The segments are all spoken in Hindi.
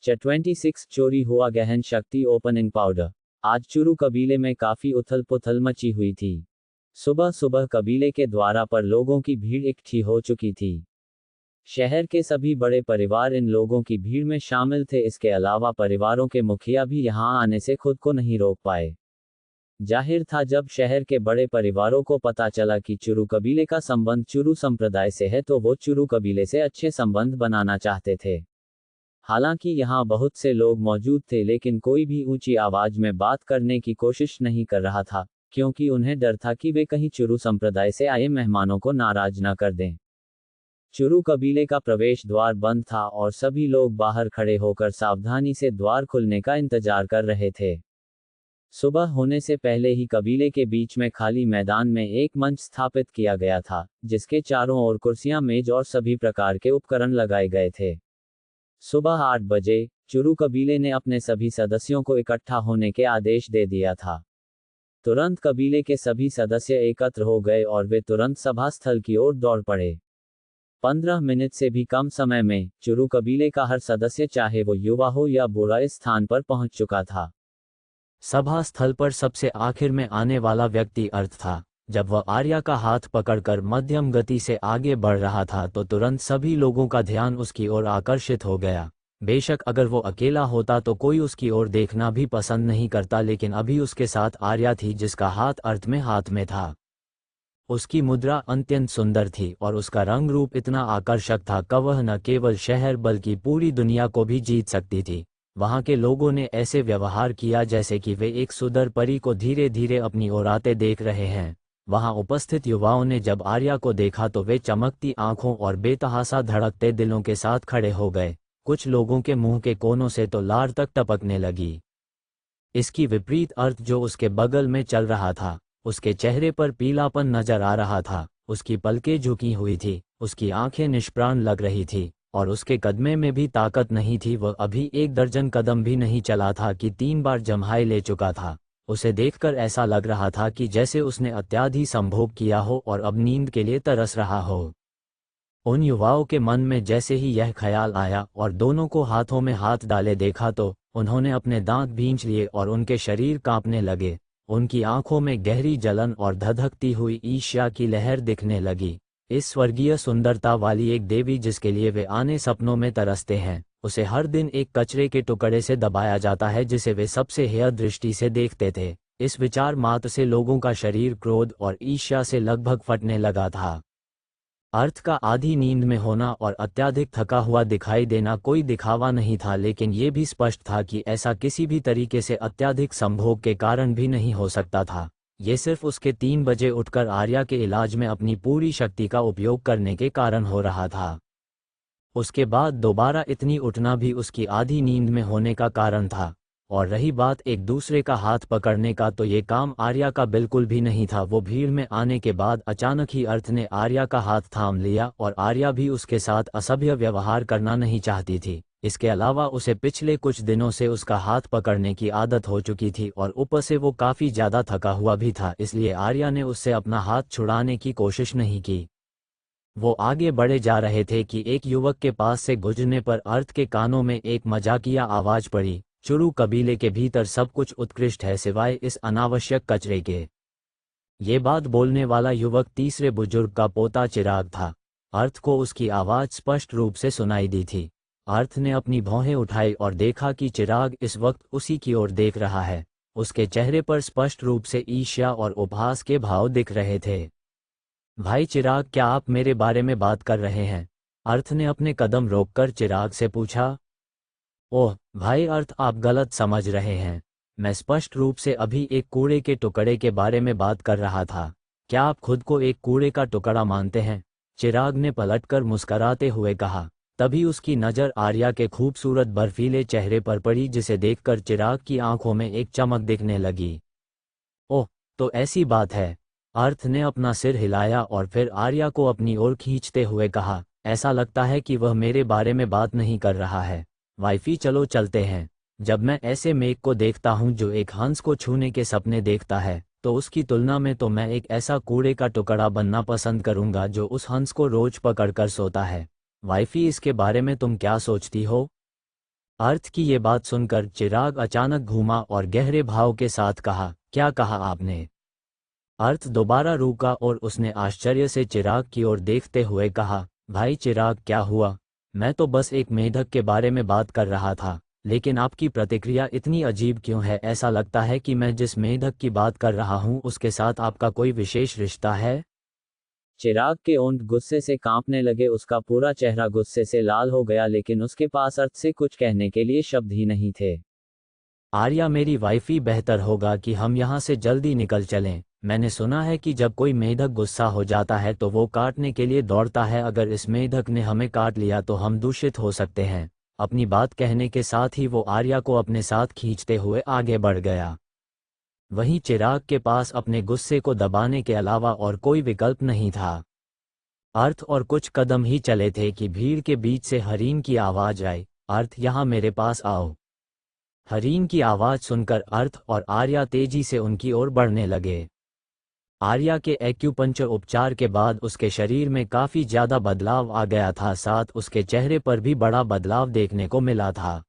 26 चोरी हुआ गहन शक्ति ओपनिंग पाउडर। आज चुरू कबीले में काफी उथल पुथल मची हुई थी। सुबह सुबह कबीले के द्वारा पर लोगों की भीड़ इकट्ठी हो चुकी थी। शहर के सभी बड़े परिवार इन लोगों की भीड़ में शामिल थे। इसके अलावा परिवारों के मुखिया भी यहां आने से खुद को नहीं रोक पाए। जाहिर था जब शहर के बड़े परिवारों को पता चला कि चुरू कबीले का संबंध चुरू संप्रदाय से है तो वो चुरू कबीले से अच्छे संबंध बनाना चाहते थे। हालांकि यहाँ बहुत से लोग मौजूद थे लेकिन कोई भी ऊंची आवाज में बात करने की कोशिश नहीं कर रहा था, क्योंकि उन्हें डर था कि वे कहीं चुरू संप्रदाय से आए मेहमानों को नाराज न कर दें। चुरू कबीले का प्रवेश द्वार बंद था और सभी लोग बाहर खड़े होकर सावधानी से द्वार खुलने का इंतजार कर रहे थे। सुबह होने से पहले ही कबीले के बीच में खाली मैदान में एक मंच स्थापित किया गया था, जिसके चारों ओर कुर्सियां, मेज और सभी प्रकार के उपकरण लगाए गए थे। सुबह 8 बजे चुरू कबीले ने अपने सभी सदस्यों को इकट्ठा होने के आदेश दे दिया था। तुरंत कबीले के सभी सदस्य एकत्र हो गए और वे तुरंत सभा स्थल की ओर दौड़ पड़े। 15 मिनट से भी कम समय में चुरू कबीले का हर सदस्य, चाहे वो युवा हो या बूढ़ा, इस स्थान पर पहुंच चुका था। सभा स्थल पर सबसे आखिर में आने वाला व्यक्ति अर्थ था। जब वह आर्या का हाथ पकड़कर मध्यम गति से आगे बढ़ रहा था तो तुरंत सभी लोगों का ध्यान उसकी ओर आकर्षित हो गया। बेशक अगर वो अकेला होता तो कोई उसकी ओर देखना भी पसंद नहीं करता, लेकिन अभी उसके साथ आर्या थी जिसका हाथ अर्थ में हाथ में था। उसकी मुद्रा अत्यंत सुंदर थी और उसका रंग रूप इतना आकर्षक था कि वह न केवल शहर बल्कि पूरी दुनिया को भी जीत सकती थी। वहां के लोगों ने ऐसे व्यवहार किया जैसे कि वे एक सुंदर परी को धीरे धीरे अपनी ओर आते देख रहे हैं। वहां उपस्थित युवाओं ने जब आर्या को देखा तो वे चमकती आंखों और बेतहासा धड़कते दिलों के साथ खड़े हो गए। कुछ लोगों के मुंह के कोनों से तो लार तक टपकने लगी। इसकी विपरीत अर्थ जो उसके बगल में चल रहा था, उसके चेहरे पर पीलापन नजर आ रहा था, उसकी पलकें झुकी हुई थी, उसकी आंखें निष्प्राण लग रही थी और उसके कदमे में भी ताकत नहीं थी। वह अभी 1 दर्जन कदम भी नहीं चला था कि 3 बार जम्हाई ले चुका था। उसे देखकर ऐसा लग रहा था कि जैसे उसने अत्याधि संभोग किया हो और अब नींद के लिए तरस रहा हो। उन युवाओं के मन में जैसे ही यह ख्याल आया और दोनों को हाथों में हाथ डाले देखा तो उन्होंने अपने दांत भींच लिए और उनके शरीर कांपने लगे। उनकी आंखों में गहरी जलन और धधकती हुई ईर्ष्या की लहर दिखने लगी। इस स्वर्गीय सुंदरता वाली एक देवी जिसके लिए वे आने सपनों में तरसते हैं, उसे हर दिन एक कचरे के टुकड़े से दबाया जाता है जिसे वे सबसे हेय दृष्टि से देखते थे। इस विचार मात्र से लोगों का शरीर क्रोध और ईर्ष्या से लगभग फटने लगा था। अर्थ का आधी नींद में होना और अत्यधिक थका हुआ दिखाई देना कोई दिखावा नहीं था, लेकिन ये भी स्पष्ट था कि ऐसा किसी भी तरीके से अत्यधिक संभोग के कारण भी नहीं हो सकता था। ये सिर्फ उसके 3 बजे उठकर आर्या के इलाज में अपनी पूरी शक्ति का उपयोग करने के कारण हो रहा था। उसके बाद दोबारा इतनी उठना भी उसकी आधी नींद में होने का कारण था। और रही बात एक दूसरे का हाथ पकड़ने का, तो ये काम आर्या का बिल्कुल भी नहीं था। वो भीड़ में आने के बाद अचानक ही अर्थ ने आर्या का हाथ थाम लिया और आर्या भी उसके साथ असभ्य व्यवहार करना नहीं चाहती थी। इसके अलावा उसे पिछले कुछ दिनों से उसका हाथ पकड़ने की आदत हो चुकी थी और ऊपर से वो काफ़ी ज़्यादा थका हुआ भी था, इसलिए आर्या ने उससे अपना हाथ छुड़ाने की कोशिश नहीं की। वो आगे बढ़े जा रहे थे कि एक युवक के पास से गुजरने पर अर्थ के कानों में एक मजाकिया आवाज़ पड़ी, चुरू कबीले के भीतर सब कुछ उत्कृष्ट है सिवाय इस अनावश्यक कचरे के। ये बात बोलने वाला युवक तीसरे बुजुर्ग का पोता चिराग था। अर्थ को उसकी आवाज़ स्पष्ट रूप से सुनाई दी थी। अर्थ ने अपनी भौहें उठाई और देखा कि चिराग इस वक्त उसी की ओर देख रहा है। उसके चेहरे पर स्पष्ट रूप से ईर्ष्या और उपहास के भाव दिख रहे थे। भाई चिराग, क्या आप मेरे बारे में बात कर रहे हैं? अर्थ ने अपने कदम रोककर चिराग से पूछा। ओह भाई अर्थ, आप गलत समझ रहे हैं। मैं स्पष्ट रूप से अभी एक कूड़े के टुकड़े के बारे में बात कर रहा था। क्या आप खुद को एक कूड़े का टुकड़ा मानते हैं? चिराग ने पलटकर मुस्कराते हुए कहा। तभी उसकी नज़र आर्या के खूबसूरत बर्फीले चेहरे पर पड़ी, जिसे देखकर चिराग की आंखों में एक चमक दिखने लगी। ओह, तो ऐसी बात है। अर्थ ने अपना सिर हिलाया और फिर आर्या को अपनी ओर खींचते हुए कहा, ऐसा लगता है कि वह मेरे बारे में बात नहीं कर रहा है। वाइफी, चलो चलते हैं। जब मैं ऐसे मेघ को देखता हूँ जो एक हंस को छूने के सपने देखता है, तो उसकी तुलना में तो मैं एक ऐसा कूड़े का टुकड़ा बनना पसंद करूंगा जो उस हंस को रोज पकड़कर सोता है। वाइफी, इसके बारे में तुम क्या सोचती हो? अर्थ की ये बात सुनकर चिराग अचानक घूमा और गहरे भाव के साथ कहा, क्या कहा आपने? अर्थ दोबारा रुका और उसने आश्चर्य से चिराग की ओर देखते हुए कहा, भाई चिराग क्या हुआ? मैं तो बस एक मेढक के बारे में बात कर रहा था, लेकिन आपकी प्रतिक्रिया इतनी अजीब क्यों है? ऐसा लगता है कि मैं जिस मेढक की बात कर रहा हूँ उसके साथ आपका कोई विशेष रिश्ता है। चिराग के ओंठ गुस्से से कांपने लगे, उसका पूरा चेहरा गुस्से से लाल हो गया, लेकिन उसके पास अर्थ से कुछ कहने के लिए शब्द ही नहीं थे। आर्या मेरी वाइफी, बेहतर होगा कि हम यहाँ से जल्दी निकल चलें। मैंने सुना है कि जब कोई मेढक गुस्सा हो जाता है तो वो काटने के लिए दौड़ता है। अगर इस मेढक ने हमें काट लिया तो हम दूषित हो सकते हैं। अपनी बात कहने के साथ ही वो आर्या को अपने साथ खींचते हुए आगे बढ़ गया। वहीं चिराग के पास अपने गुस्से को दबाने के अलावा और कोई विकल्प नहीं था। अर्थ और कुछ कदम ही चले थे कि भीड़ के बीच से हरीन की आवाज आई, अर्थ यहाँ मेरे पास आओ। हरीन की आवाज सुनकर अर्थ और आर्या तेजी से उनकी ओर बढ़ने लगे। आर्या के एक्यूपंक्चर उपचार के बाद उसके शरीर में काफी ज्यादा बदलाव आ गया था, साथ उसके चेहरे पर भी बड़ा बदलाव देखने को मिला था।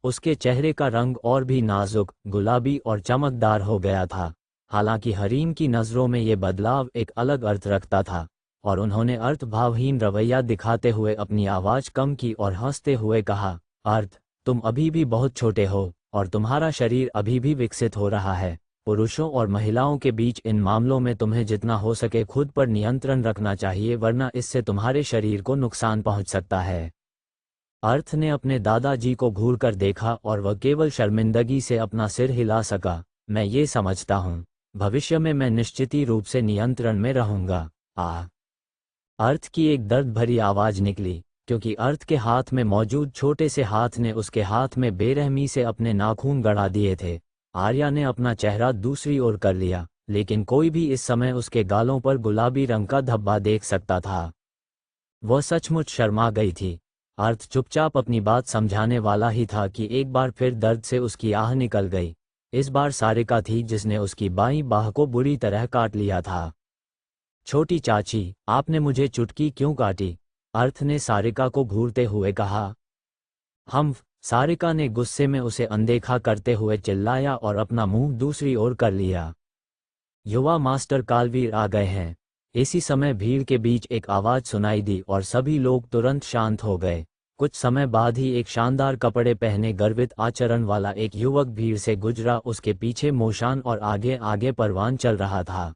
उसके चेहरे का रंग और भी नाजुक, गुलाबी और चमकदार हो गया था। हालांकि हरीन की नज़रों में ये बदलाव एक अलग अर्थ रखता था, और उन्होंने अर्थभावहीन रवैया दिखाते हुए अपनी आवाज कम की और हंसते हुए कहा, अर्थ, तुम अभी भी बहुत छोटे हो और तुम्हारा शरीर अभी भी विकसित हो रहा है। पुरुषों और महिलाओं के बीच इन मामलों में तुम्हें जितना हो सके खुद पर नियंत्रण रखना चाहिए, वरना इससे तुम्हारे शरीर को नुकसान पहुंच सकता है। अर्थ ने अपने दादाजी को घूरकर देखा और वह केवल शर्मिंदगी से अपना सिर हिला सका। मैं ये समझता हूँ, भविष्य में मैं निश्चित ही रूप से नियंत्रण में रहूंगा। अर्थ की एक दर्द भरी आवाज निकली, क्योंकि अर्थ के हाथ में मौजूद छोटे से हाथ ने उसके हाथ में बेरहमी से अपने नाखून गड़ा दिए थे। आर्या ने अपना चेहरा दूसरी ओर कर लिया, लेकिन कोई भी इस समय उसके गालों पर गुलाबी रंग का धब्बा देख सकता था। वह सचमुच शर्मा गई थी। अर्थ चुपचाप अपनी बात समझाने वाला ही था कि एक बार फिर दर्द से उसकी आह निकल गई। इस बार सारिका थी जिसने उसकी बाईं बाह को बुरी तरह काट लिया था। छोटी चाची, आपने मुझे चुटकी क्यों काटी? अर्थ ने सारिका को घूरते हुए कहा। सारिका ने गुस्से में उसे अनदेखा करते हुए चिल्लाया और अपना मुंह दूसरी ओर कर लिया। युवा मास्टर कालवीर आ गए हैं। इसी समय भीड़ के बीच एक आवाज सुनाई दी और सभी लोग तुरंत शांत हो गए। कुछ समय बाद ही एक शानदार कपड़े पहने गर्वित आचरण वाला एक युवक भीड़ से गुजरा। उसके पीछे मोशान और आगे आगे परवान चल रहा था।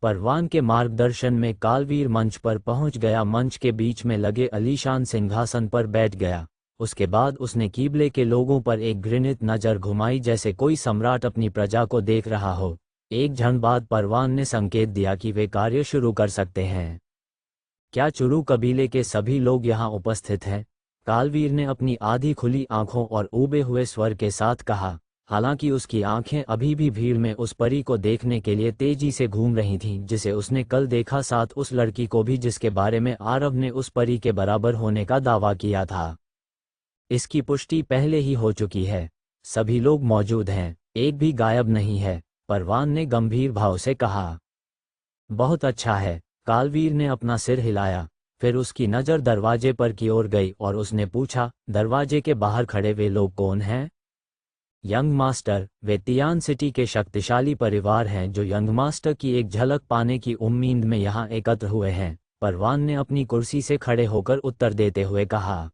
परवान के मार्गदर्शन में कालवीर मंच पर पहुंच गया। मंच के बीच में लगे अलीशान सिंहासन पर बैठ गया। उसके बाद उसने कीबले के लोगों पर एक घृणित नज़र घुमाई, जैसे कोई सम्राट अपनी प्रजा को देख रहा हो। एक क्षण बाद परवान ने संकेत दिया कि वे कार्य शुरू कर सकते हैं। क्या चुरू कबीले के सभी लोग यहाँ उपस्थित हैं? कालवीर ने अपनी आधी खुली आंखों और ऊबे हुए स्वर के साथ कहा। हालांकि उसकी आंखें अभी भी भीड़ में उस परी को देखने के लिए तेजी से घूम रही थीं जिसे उसने कल देखा, साथ उस लड़की को भी जिसके बारे में आरव ने उस परी के बराबर होने का दावा किया था। इसकी पुष्टि पहले ही हो चुकी है। सभी लोग मौजूद हैं, एक भी गायब नहीं है, परवान ने गंभीर भाव से कहा। बहुत अच्छा है। कालवीर ने अपना सिर हिलाया। फिर उसकी नज़र दरवाजे पर की ओर गई और उसने पूछा, दरवाजे के बाहर खड़े वे लोग कौन हैं? यंग मास्टर, वे तियान सिटी के शक्तिशाली परिवार हैं जो यंग मास्टर की एक झलक पाने की उम्मीद में यहाँ एकत्र हुए हैं, परवान ने अपनी कुर्सी से खड़े होकर उत्तर देते हुए कहा।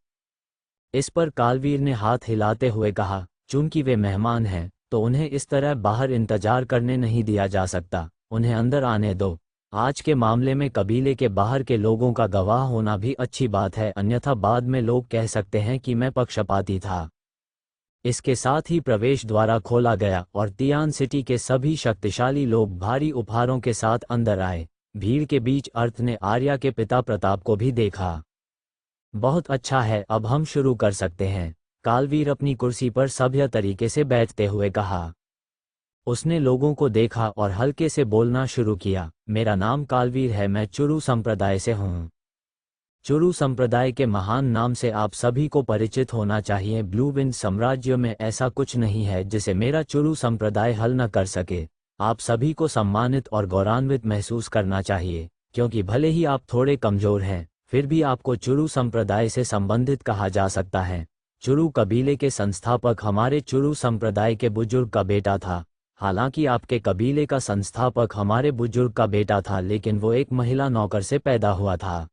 इस पर कालवीर ने हाथ हिलाते हुए कहा, चूंकि वे मेहमान हैं तो उन्हें इस तरह बाहर इंतजार करने नहीं दिया जा सकता, उन्हें अंदर आने दो। आज के मामले में कबीले के बाहर के लोगों का गवाह होना भी अच्छी बात है, अन्यथा बाद में लोग कह सकते हैं कि मैं पक्षपाती था। इसके साथ ही प्रवेश द्वारा खोला गया और तियान सिटी के सभी शक्तिशाली लोग भारी उपहारों के साथ अंदर आए। भीड़ के बीच अर्थ ने आर्या के पिता प्रताप को भी देखा। बहुत अच्छा है, अब हम शुरू कर सकते हैं, कालवीर अपनी कुर्सी पर सभ्य तरीके से बैठते हुए कहा। उसने लोगों को देखा और हल्के से बोलना शुरू किया। मेरा नाम कालवीर है, मैं चुरू संप्रदाय से हूँ। चुरू संप्रदाय के महान नाम से आप सभी को परिचित होना चाहिए। ब्लू विंड साम्राज्य में ऐसा कुछ नहीं है जिसे मेरा चुरू संप्रदाय हल न कर सके। आप सभी को सम्मानित और गौरवान्वित महसूस करना चाहिए, क्योंकि भले ही आप थोड़े कमजोर हैं, फिर भी आपको चुरू संप्रदाय से संबंधित कहा जा सकता है। चुरू कबीले के संस्थापक हमारे चुरू संप्रदाय के बुजुर्ग का बेटा था। हालांकि आपके कबीले का संस्थापक हमारे बुजुर्ग का बेटा था, लेकिन वो एक महिला नौकर से पैदा हुआ था।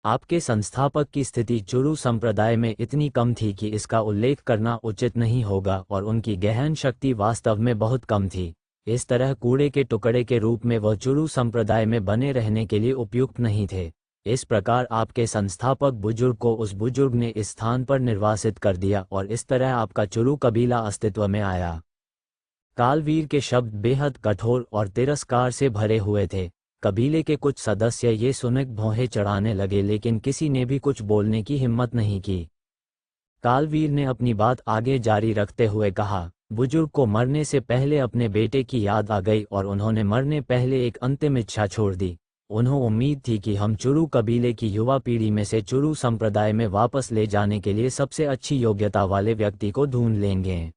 आपके संस्थापक की स्थिति चुरू संप्रदाय में इतनी कम थी कि इसका उल्लेख करना उचित नहीं होगा, और उनकी गहन शक्ति वास्तव में बहुत कम थी। इस तरह कूड़े के टुकड़े के रूप में वह चुरू संप्रदाय में बने रहने के लिए उपयुक्त नहीं थे। इस प्रकार आपके संस्थापक बुजुर्ग को उस बुजुर्ग ने इस स्थान पर निर्वासित कर दिया, और इस तरह आपका चुरू कबीला अस्तित्व में आया। कालवीर के शब्द बेहद कठोर और तिरस्कार से भरे हुए थे। कबीले के कुछ सदस्य ये सुनकर भौहें चढ़ाने लगे, लेकिन किसी ने भी कुछ बोलने की हिम्मत नहीं की। कालवीर ने अपनी बात आगे जारी रखते हुए कहा, बुजुर्ग को मरने से पहले अपने बेटे की याद आ गई और उन्होंने मरने पहले एक अंतिम इच्छा छोड़ दी। उन्हें उम्मीद थी कि हम चुरू कबीले की युवा पीढ़ी में से चुरू संप्रदाय में वापस ले जाने के लिए सबसे अच्छी योग्यता वाले व्यक्ति को ढूंढ लेंगे।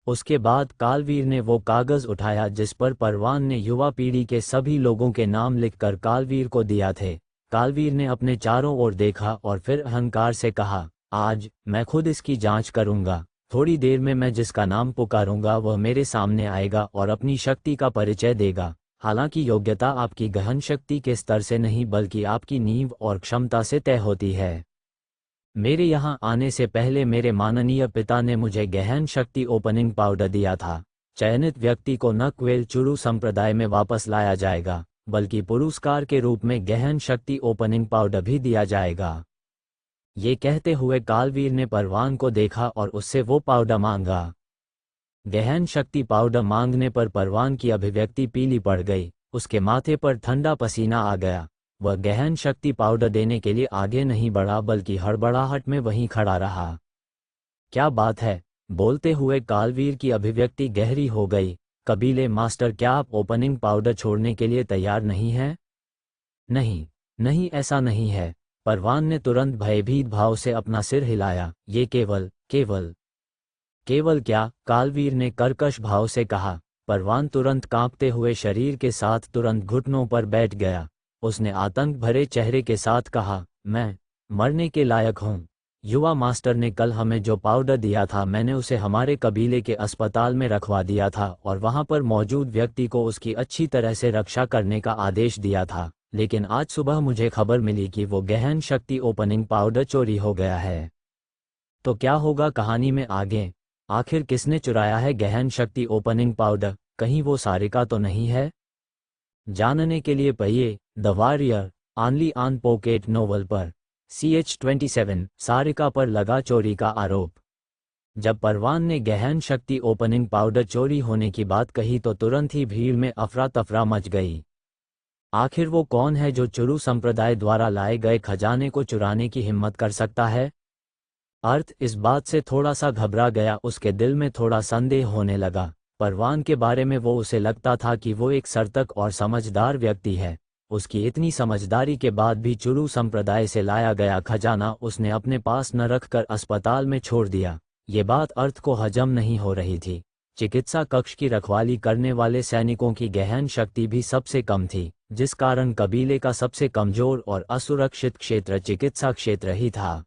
उसके बाद कालवीर ने वो कागज उठाया जिस पर परवान ने युवा पीढ़ी के सभी लोगों के नाम लिखकर कालवीर को दिया थे। कालवीर ने अपने चारों ओर देखा और फिर अहंकार से कहा, आज मैं खुद इसकी जांच करूंगा। थोड़ी देर में मैं जिसका नाम पुकारूंगा वह मेरे सामने आएगा और अपनी शक्ति का परिचय देगा। हालांकि योग्यता आपकी गहन शक्ति के स्तर से नहीं बल्कि आपकी नींव और क्षमता से तय होती है। मेरे यहाँ आने से पहले मेरे माननीय पिता ने मुझे गहन शक्ति ओपनिंग पाउडर दिया था। चयनित व्यक्ति को न केवल चुरू संप्रदाय में वापस लाया जाएगा बल्कि पुरस्कार के रूप में गहन शक्ति ओपनिंग पाउडर भी दिया जाएगा। ये कहते हुए कालवीर ने परवान को देखा और उससे वो पाउडर मांगा। गहन शक्ति पाउडर मांगने पर परवान की अभिव्यक्ति पीली पड़ गई। उसके माथे पर ठंडा पसीना आ गया। वह गहन शक्ति पाउडर देने के लिए आगे नहीं बढ़ा बल्कि हड़बड़ाहट में वहीं खड़ा रहा। क्या बात है? बोलते हुए कालवीर की अभिव्यक्ति गहरी हो गई। कबीले मास्टर, क्या आप ओपनिंग पाउडर छोड़ने के लिए तैयार नहीं हैं? नहीं नहीं, ऐसा नहीं है। परवान ने तुरंत भयभीत भाव से अपना सिर हिलाया। ये केवल क्या? कालवीर ने कर्कश भाव से कहा। परवान तुरंत कांपते हुए शरीर के साथ तुरंत घुटनों पर बैठ गया। उसने आतंक भरे चेहरे के साथ कहा, मैं मरने के लायक हूँ। युवा मास्टर ने कल हमें जो पाउडर दिया था मैंने उसे हमारे कबीले के अस्पताल में रखवा दिया था और वहाँ पर मौजूद व्यक्ति को उसकी अच्छी तरह से रक्षा करने का आदेश दिया था। लेकिन आज सुबह मुझे खबर मिली कि वो गहन शक्ति ओपनिंग पाउडर चोरी हो गया है। तो क्या होगा कहानी में आगे? आखिर किसने चुराया है गहन शक्ति ओपनिंग पाउडर? कहीं वो सारिका तो नहीं है? जानने के लिए पढ़िए the warrior only on pocket novel पर। CH27 सारिका पर लगा चोरी का आरोप। जब परवान ने गहन शक्ति ओपनिंग पाउडर चोरी होने की बात कही तो तुरंत ही भीड़ में अफरा तफरा मच गई। आखिर वो कौन है जो चुरू संप्रदाय द्वारा लाए गए खजाने को चुराने की हिम्मत कर सकता है? अर्थ इस बात से थोड़ा सा घबरा गया। उसके दिल में थोड़ा संदेह होने लगा। परवान के बारे में उसे लगता था कि वो एक सर्तक और समझदार व्यक्ति है। उसकी इतनी समझदारी के बाद भी चुरू संप्रदाय से लाया गया खजाना उसने अपने पास न रखकर अस्पताल में छोड़ दिया। ये बात अर्थ को हजम नहीं हो रही थी। चिकित्सा कक्ष की रखवाली करने वाले सैनिकों की गहन शक्ति भी सबसे कम थी, जिस कारण कबीले का सबसे कमजोर और असुरक्षित क्षेत्र चिकित्सा क्षेत्र ही था।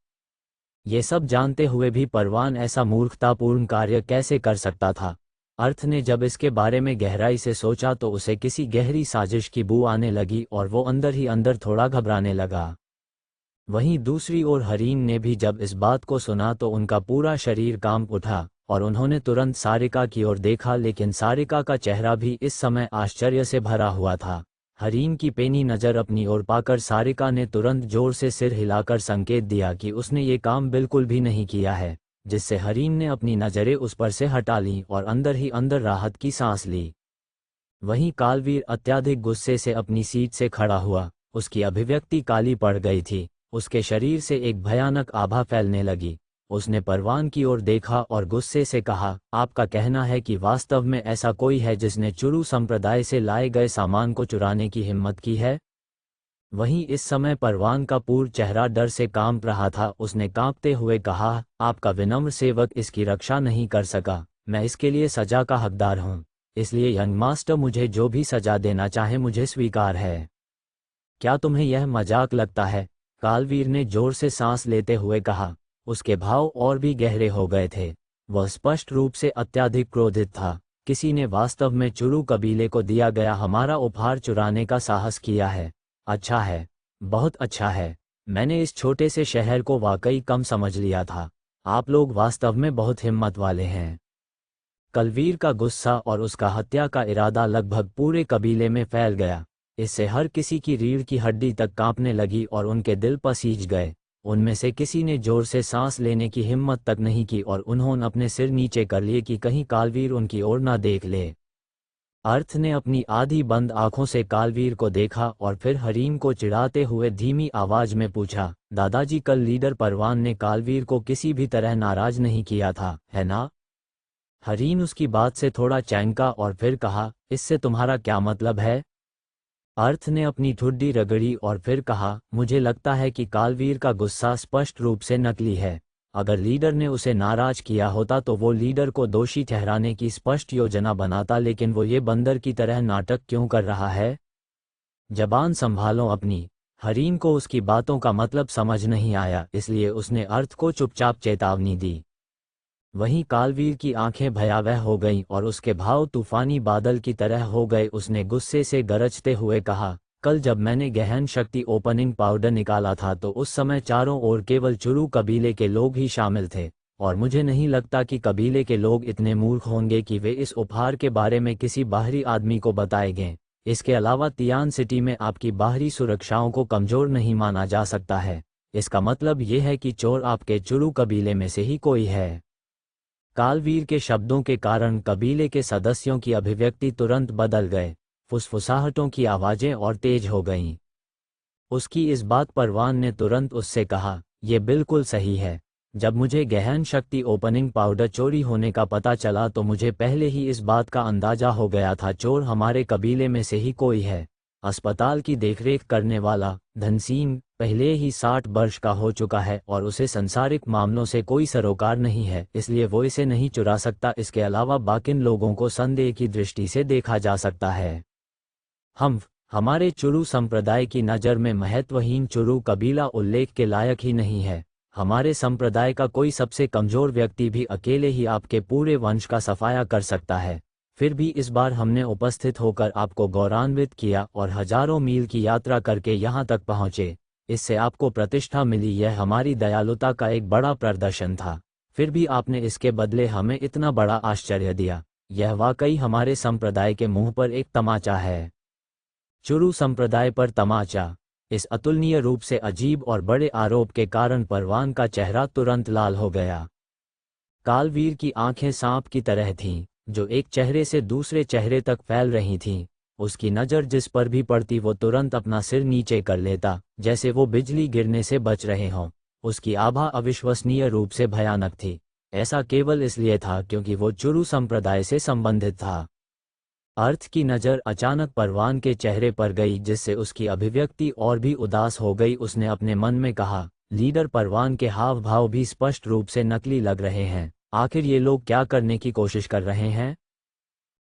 ये सब जानते हुए भी परवान ऐसा मूर्खतापूर्ण कार्य कैसे कर सकता था? अर्थ ने जब इसके बारे में गहराई से सोचा तो उसे किसी गहरी साजिश की बू आने लगी और वो अंदर ही अंदर थोड़ा घबराने लगा। वहीं दूसरी ओर हरीन ने भी जब इस बात को सुना तो उनका पूरा शरीर कांप उठा और उन्होंने तुरंत सारिका की ओर देखा, लेकिन सारिका का चेहरा भी इस समय आश्चर्य से भरा हुआ था। हरीन की पेनी नज़र अपनी ओर पाकर सारिका ने तुरंत जोर से सिर हिलाकर संकेत दिया कि उसने ये काम बिल्कुल भी नहीं किया है, जिससे हरीन ने अपनी नज़रें उस पर से हटा लीं और अंदर ही अंदर राहत की सांस ली। वहीं कालवीर अत्याधिक गुस्से से अपनी सीट से खड़ा हुआ। उसकी अभिव्यक्ति काली पड़ गई थी। उसके शरीर से एक भयानक आभा फैलने लगी। उसने परवान की ओर देखा और गुस्से से कहा, आपका कहना है कि वास्तव में ऐसा कोई है जिसने चुरू संप्रदाय से लाए गए सामान को चुराने की हिम्मत की है? वहीं इस समय परवान का पूरा चेहरा डर से कांप रहा था। उसने कांपते हुए कहा, आपका विनम्र सेवक इसकी रक्षा नहीं कर सका। मैं इसके लिए सजा का हकदार हूँ, इसलिए यंग मास्टर मुझे जो भी सजा देना चाहे मुझे स्वीकार है। क्या तुम्हें यह मजाक लगता है? कालवीर ने जोर से सांस लेते हुए कहा। उसके भाव और भी गहरे हो गए थे। वह स्पष्ट रूप से अत्यधिक क्रोधित था। किसी ने वास्तव में चुरू कबीले को दिया गया हमारा उपहार चुराने का साहस किया है। अच्छा है, बहुत अच्छा है। मैंने इस छोटे से शहर को वाकई कम समझ लिया था। आप लोग वास्तव में बहुत हिम्मत वाले हैं। कलवीर का गुस्सा और उसका हत्या का इरादा लगभग पूरे कबीले में फैल गया। इससे हर किसी की रीढ़ की हड्डी तक कांपने लगी और उनके दिल पसीज गए। उनमें से किसी ने जोर से सांस लेने की हिम्मत तक नहीं की और उन्होंने अपने सिर नीचे कर लिए कि कहीं कालवीर उनकी ओर ना देख ले। अर्थ ने अपनी आधी बंद आंखों से कालवीर को देखा और फिर हरीम को चिढ़ाते हुए धीमी आवाज में पूछा, दादाजी, कल लीडर परवान ने कालवीर को किसी भी तरह नाराज नहीं किया था, है ना? हरीन उसकी बात से थोड़ा चौंका और फिर कहा, इससे तुम्हारा क्या मतलब है? अर्थ ने अपनी ठुड्डी रगड़ी और फिर कहा, मुझे लगता है कि कालवीर का गुस्सा स्पष्ट रूप से नकली है। अगर लीडर ने उसे नाराज किया होता तो वो लीडर को दोषी ठहराने की स्पष्ट योजना बनाता, लेकिन वो ये बंदर की तरह नाटक क्यों कर रहा है? जबान संभालो अपनी। हरीन को उसकी बातों का मतलब समझ नहीं आया, इसलिए उसने अर्थ को चुपचाप चेतावनी दी। वहीं कालवीर की आंखें भयावह हो गईं और उसके भाव तूफानी बादल की तरह हो गए। उसने गुस्से से गरजते हुए कहा, कल जब मैंने गहन शक्ति ओपनिंग पाउडर निकाला था तो उस समय चारों ओर केवल चुरू कबीले के लोग ही शामिल थे, और मुझे नहीं लगता कि कबीले के लोग इतने मूर्ख होंगे कि वे इस उपहार के बारे में किसी बाहरी आदमी को बताएंगे। इसके अलावा तियान सिटी में आपकी बाहरी सुरक्षाओं को कमजोर नहीं माना जा सकता है। इसका मतलब यह है कि चोर आपके चुरू कबीले में से ही कोई है। कालवीर के शब्दों के कारण कबीले के सदस्यों की अभिव्यक्ति तुरंत बदल गए। फुसफुसाहटों की आवाजें और तेज हो गईं। उसकी इस बात परवान ने तुरंत उससे कहा, यह बिल्कुल सही है। जब मुझे गहन शक्ति ओपनिंग पाउडर चोरी होने का पता चला तो मुझे पहले ही इस बात का अंदाजा हो गया था, चोर हमारे कबीले में से ही कोई है। अस्पताल की देखरेख करने वाला धनसीन पहले ही 60 वर्ष का हो चुका है और उसे संसारिक मामलों से कोई सरोकार नहीं है, इसलिए वो इसे नहीं चुरा सकता। इसके अलावा बाकिन लोगों को संदेह की दृष्टि से देखा जा सकता है। हमारे चुरू संप्रदाय की नज़र में महत्वहीन चुरू कबीला उल्लेख के लायक ही नहीं है। हमारे संप्रदाय का कोई सबसे कमजोर व्यक्ति भी अकेले ही आपके पूरे वंश का सफाया कर सकता है। फिर भी इस बार हमने उपस्थित होकर आपको गौरवान्वित किया और हजारों मील की यात्रा करके यहाँ तक पहुँचे। इससे आपको प्रतिष्ठा मिली, यह हमारी दयालुता का एक बड़ा प्रदर्शन था। फिर भी आपने इसके बदले हमें इतना बड़ा आश्चर्य दिया। यह वाकई हमारे संप्रदाय के मुंह पर एक तमाचा है। चुरू संप्रदाय पर तमाचा। इस अतुलनीय रूप से अजीब और बड़े आरोप के कारण परवान का चेहरा तुरंत लाल हो गया। कालवीर की आंखें सांप की तरह थीं, जो एक चेहरे से दूसरे चेहरे तक फैल रही थीं। उसकी नज़र जिस पर भी पड़ती वो तुरंत अपना सिर नीचे कर लेता, जैसे वो बिजली गिरने से बच रहे हों। उसकी आभा अविश्वसनीय रूप से भयानक थी। ऐसा केवल इसलिए था क्योंकि वो चुरू संप्रदाय से संबंधित था। अर्थ की नज़र अचानक परवान के चेहरे पर गई, जिससे उसकी अभिव्यक्ति और भी उदास हो गई। उसने अपने मन में कहा, लीडर परवान के हाव भाव भी स्पष्ट रूप से नकली लग रहे हैं। आखिर ये लोग क्या करने की कोशिश कर रहे हैं?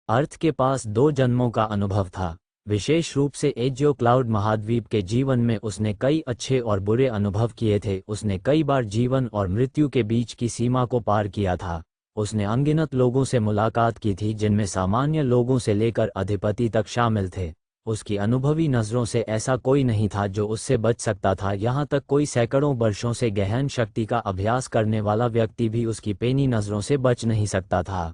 अर्थ के पास 2 जन्मों का अनुभव था। विशेष रूप से एजियो क्लाउड महाद्वीप के जीवन में उसने कई अच्छे और बुरे अनुभव किए थे। उसने कई बार जीवन और मृत्यु के बीच की सीमा को पार किया था। उसने अनगिनत लोगों से मुलाकात की थी, जिनमें सामान्य लोगों से लेकर अधिपति तक शामिल थे। उसकी अनुभवी नज़रों से ऐसा कोई नहीं था जो उससे बच सकता था। यहाँ तक कोई सैकड़ों वर्षों से गहन शक्ति का अभ्यास करने वाला व्यक्ति भी उसकी पेनी नज़रों से बच नहीं सकता था।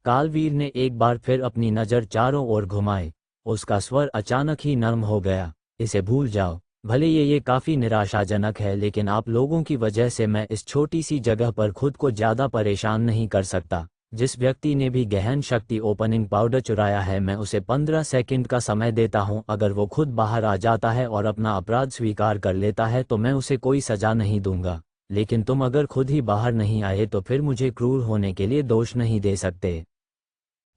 कालवीर ने एक बार फिर अपनी नज़र चारों ओर घुमाई। उसका स्वर अचानक ही नर्म हो गया। इसे भूल जाओ। भले ये काफ़ी निराशाजनक है, लेकिन आप लोगों की वजह से मैं इस छोटी सी जगह पर खुद को ज़्यादा परेशान नहीं कर सकता। जिस व्यक्ति ने भी गहन शक्ति ओपनिंग पाउडर चुराया है, मैं उसे 15 सेकंड का समय देता हूं। अगर वो खुद बाहर आ जाता है और अपना अपराध स्वीकार कर लेता है तो मैं उसे कोई सजा नहीं दूंगा। लेकिन तुम अगर खुद ही बाहर नहीं आए तो फिर मुझे क्रूर होने के लिए दोष नहीं दे सकते।